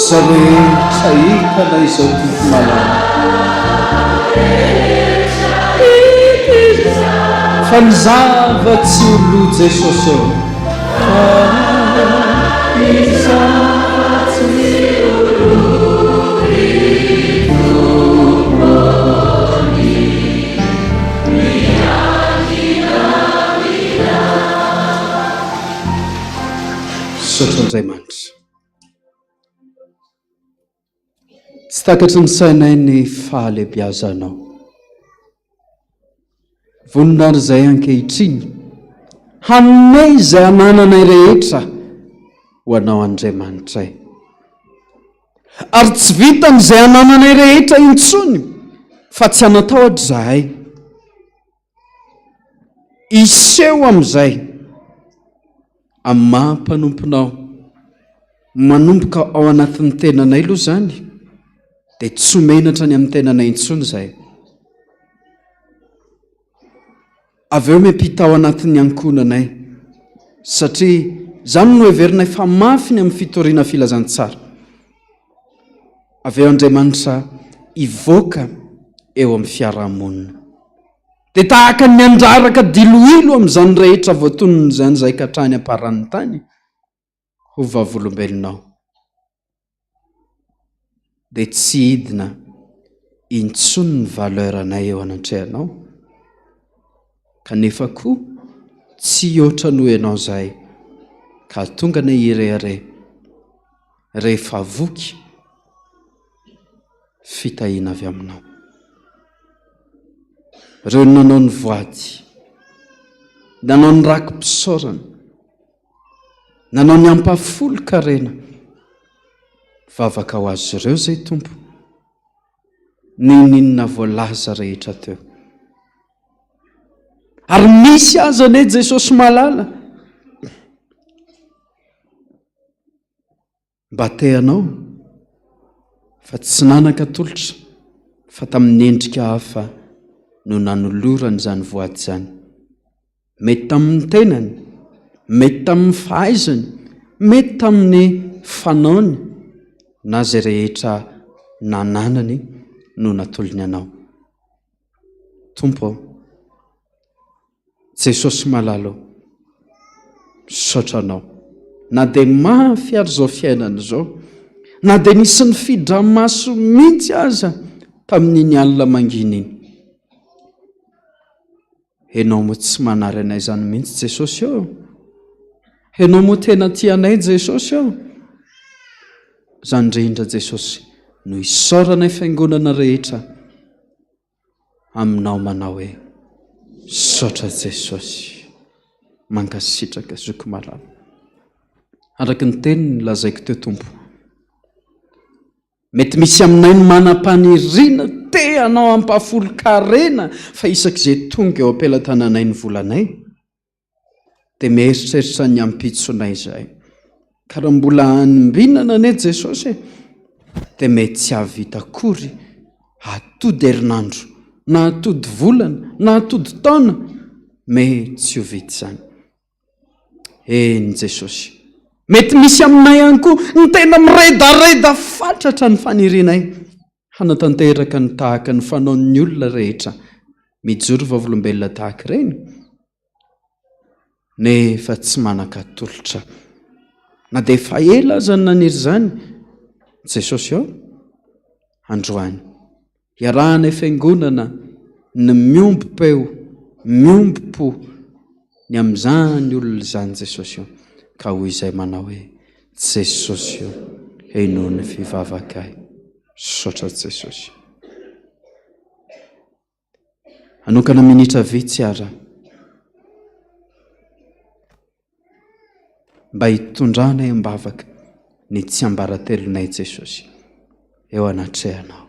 sa rehetra hitana izao tompo malala, fa ny zava-tsy olo Jesosy eo, Sotr'Andriamanitra. Tsy takatry ny sainay ny fahalebiazanao. Voninahary izay ankehitriny, hanome izay anananay rehetra ho anao Andriamanitray. Ary tsy vitan'izay anananay rehetra intsony, fa tsy anatahotra izahay. Iseho amin'izay amin'ny maha-mpanomponao, manomboka ao anatin'ny tenanay aloha izany, dia tsy menatra ny amin'ny tenanay intsony izay. Avy eo miampita ao anatin'ny ankonanay, satria izany no heverinay fa mafy ny amin'ny fitoriana filazantsara. Avy eo Andriamanitra ivoaka eo amin'ny fiarahamonina, dia tahaka ny andraraka diloilo amin'izany rehetra voatonony izany izay ka hatrany am-paran'ny tany ho vavolombelonao, dia tsy hidina intsony ny valeranay eo anatrehanao, kanefa koa tsy oatra noho ianao izahay ka tonga ny irehare rehefa voky fitahiana avy aminao. Ireo nanao ny voady, nanao ny rakim-pisaorana, nanao ny ampafolo-karena, vavaka ho azy ireo izay tompo, ninona voalaza rehetra teo. Ary misy aza ane Jesosy malala, mba tehanao, fa tsy nanan-katolotra, fa tamin'ny endrika hafa no nanolorany izany voady izany. Mety tamin'ny tenany, mety tamin'ny fahaizany, mety tamin'ny fanaony, na izay rehetra nananany no natolony anao. Tompo, Jesosy malalo, misaotra anao, na dia mafy ary izao fiainana izao, na dia nisy ny fidra-maso mihitsy aza tamin'iny alina mangina iny. Ianao moa tsy manary anay izany mihitsy Jesosy eo. Ianao moa tena tianay Jesosy eo. Izany indrindra Jesosy no isaoranay fiangonana rehetra aminao manao hoe saotra Jesosy, mankasitraka zoko malala. Araka ny teniny lazaiko teo tompo, mety misy aminay ny manam-paniriana te hanao ampafolo-karena fa isak'izay tonga eo am-pelantananay ny volanay, dia mieritreritra ny ampitsonay izahay. Ka raha mbola hanimbinana ane Jesosy, dia mety tsy havita akory atody herinandro, na atody volana, na atody taona, mety tsy ho vita izany. Eny Jesosy, mety misy aminay ihany koa ny tena miredareda fatratra ny fanirianay, hanatanteraka ny tahaka ny fanaon'ny olona rehetra mijoro vavolombelona tahaka ireny, nefa tsy manan-katolotra. Na dia efa ela aza ny naniry izany Jesosy eo, androany iarahanay fiangonana ny miombom-peo, miombo-po ny amin'izany olona izany Jesosy eo, ka hoy izay manao hoe Jesosy eo, hainao ny fivavakay. Saotra Jesosy. Anokana minitra vitsy ara, mba hitondranay mbavaka ny tsy ambaratelonay Jesosy eo anatrehanao.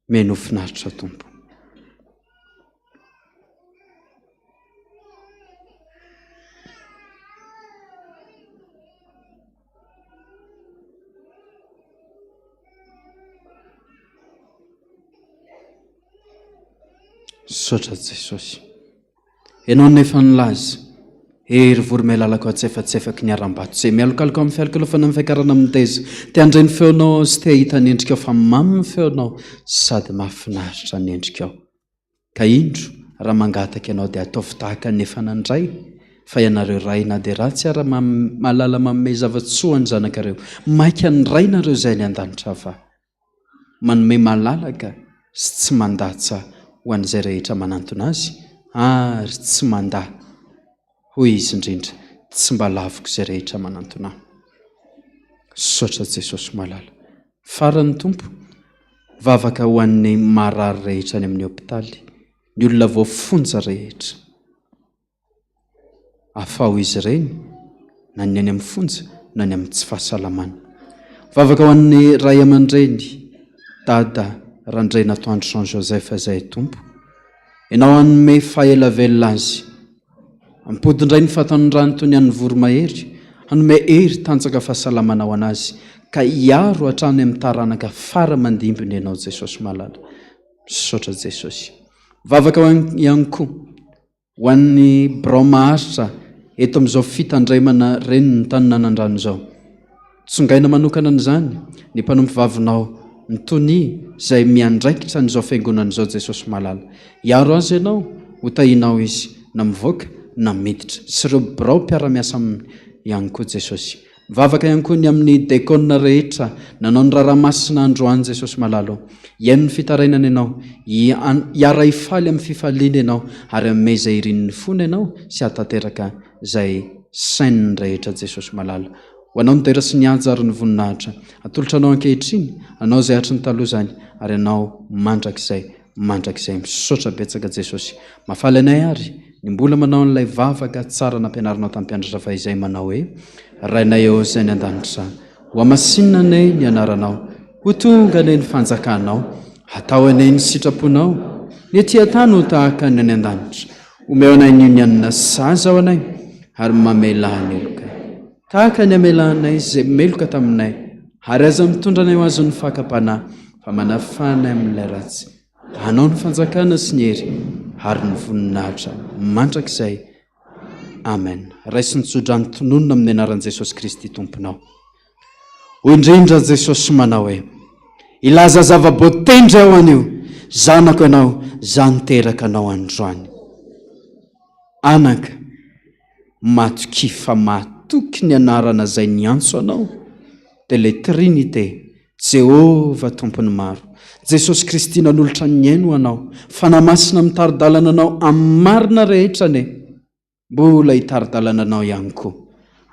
Meno finaritra Tompo. Sotra Jesosy, ianao nefa nilaza hery vory lalako atsefatsefaky ny aram-bato zay mialokaloka amin'ny fialokalofana amin'ny fiakarana amin'ny teza te handray ny feonao sy te hahita ny endrikao fa mamy ny feonao sady mahafinaritra ny endrikao. Ka indro raha mangataka ianao dia ataovy tahaka nefa nandray fa ianareo ray na dia ratsy ara malala manome zavatsoa ny zanakareo maika ny ray nareo izay ny an-danitra fa manome malalaka sy tsy mandatsa ho an'izay rehetra manantona azy ary tsy mandaa hoy izy indrindra tsy mba laviko izay rehetra manantona. Sotra Jesosy malala. Farany Tompo, vavaka ho an'ny marary rehetra ny amin'ny hopitaly, ny olona voafonja rehetra. Afao izy ireny na ny any amin'ny fonja na ny amin'ny tsy fahasalamana. Vavaka ho an'ny ray aman-dreny, dada randray natoandro Jean Joseph izay Tompo, ianao hanome fahaelavelona azy, ampodindray ny fatanondrano toy ny an'ny voromahery, hanome hery tanjaka fahasalamana ho anazy ka hiaro hatrany amin'ny taranaka fara mandimbiny ianao Jesosy malala. Misaotra Jesosy. Vavaka ihany koa ho an'ny birao maharitra eto amin'izao fitandremana reniny ny Taninanandrano izao. Tsongaina manokana n'izany ny mpanompo vavinao ny Tony izay miandraikitra n'izao fiangonana izao Jesosy malala. Hiaro azy ianao ho tahinao izy na mivoaka na miditra sy ireo birao mpiara-miasa ihany koa Jesosy. Vavaka ihany koa ny amin'ny dekona rehetra nanao ny raramasina androany Jesosy malala. Iaino ny fitarainana ianao, hiara hifaly amin'ny fifaliana ianao ary amin'ny izay irin'ny fona ianao sy hatateraka izay saininy rehetra Jesosy malala. Ho anao nitera sy nihaja ary ny voninahitra, atolotra anao ankehitriny, anao izay hatry ny taloha izany ary anao mandrakizay misaotra betsaka Jesosy. Mafaly anay ary ny mbola manao an'ilay vavaka tsara nampianarinao tamin'ny mpianatra fa izay manao hoe rainay eo izay ny an-danitra, ho amasinina anay ny anaranao, ho tonga anay ny fanjakanao, hatao anay ny sitraponao, ny etỳ tany ho tahaka ny any an-danitra, omeo anay ny onianina saza ao anay ary mamelahany eloka tahaka ny amelahanay izay meloka taminay ary aza mitondra anay ho azo ny fakapanahy fa manafanay amin'ilay ratsy. Hanao ny fanjakana sy ny hery ary ny voninahitra mandrakizay. Amen. Raisy ny tsodrany tononona amin'ny anaran'i Jesosy Kristy Tomponao. Ho indrindra Jesosy manao hoe ilaza zava-boatendry ao anio, zanako ianao, zany teraka anao androany. Anaka, matoki fa matoky ny anarana izay niantso anao dia le Trinité, Jehova tompony maro, Jesosy Kristy nanolotra ny aino anao, fa namasina mitaridalana anao amin'ny marina rehetra ne, mbola hitaridalana anao ihany koa.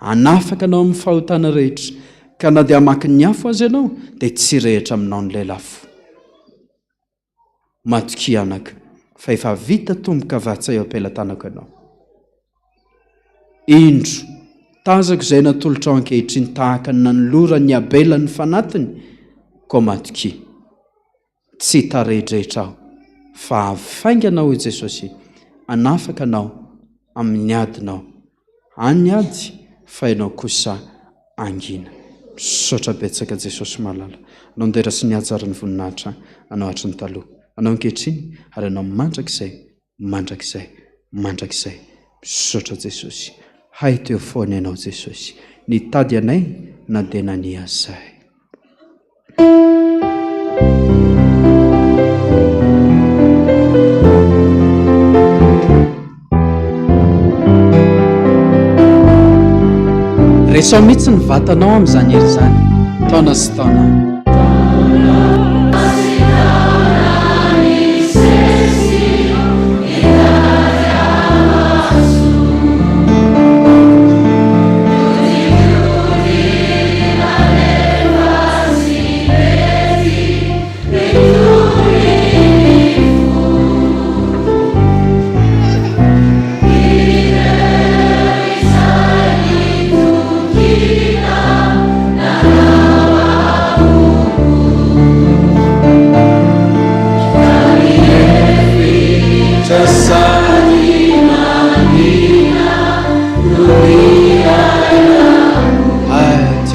Anafaka anao amin'ny fahotana rehetra, ka na dia hamaky ny afo azy ianao dia tsy rehetra aminao ny lelafo. Matoki anaka, fa efa vita tomboka vatsa eo am-pelantanako ianao. Indro tazako izay natolotra ao ankehitriny tahaka ny nanolora ny Abela ny fanatiny, koa matoki tsy taredrehetra aho fa avainganao i Jesosy, anafaka anao amin'ny adinao, any ady fa ianao kosa angina. Misaotra betsaka Jesosy malala. Anao ndera sy nihaja ny voninahitra, anao hatry ny taloha, anao ankehitriny ary anao mandrakizay. Misaotra Jesosy. Hay teo foana ianao Jesosy, nitady anay na dia naniazay. Resao mihitsy ny vatanao amin'izany hery izany, taona sy taona. Israel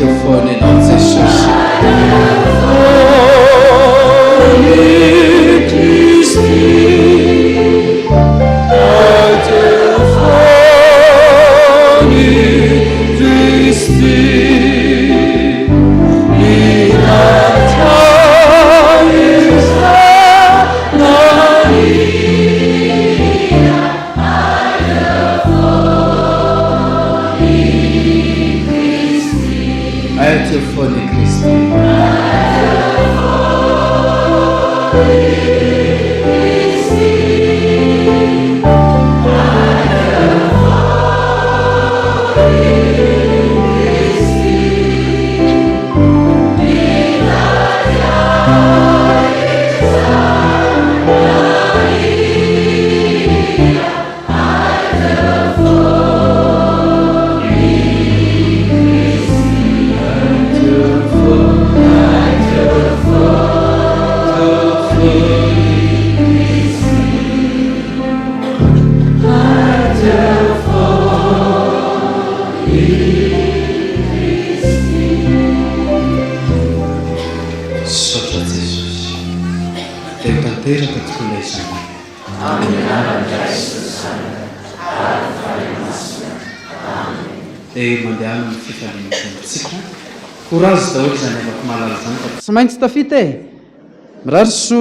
Teu fone não Jesus. Teu fone Cristo. Mandeha amin'ny fifaliantsika courage daholo zany afaka malala zany fa tsy maintsy tafita e mirary so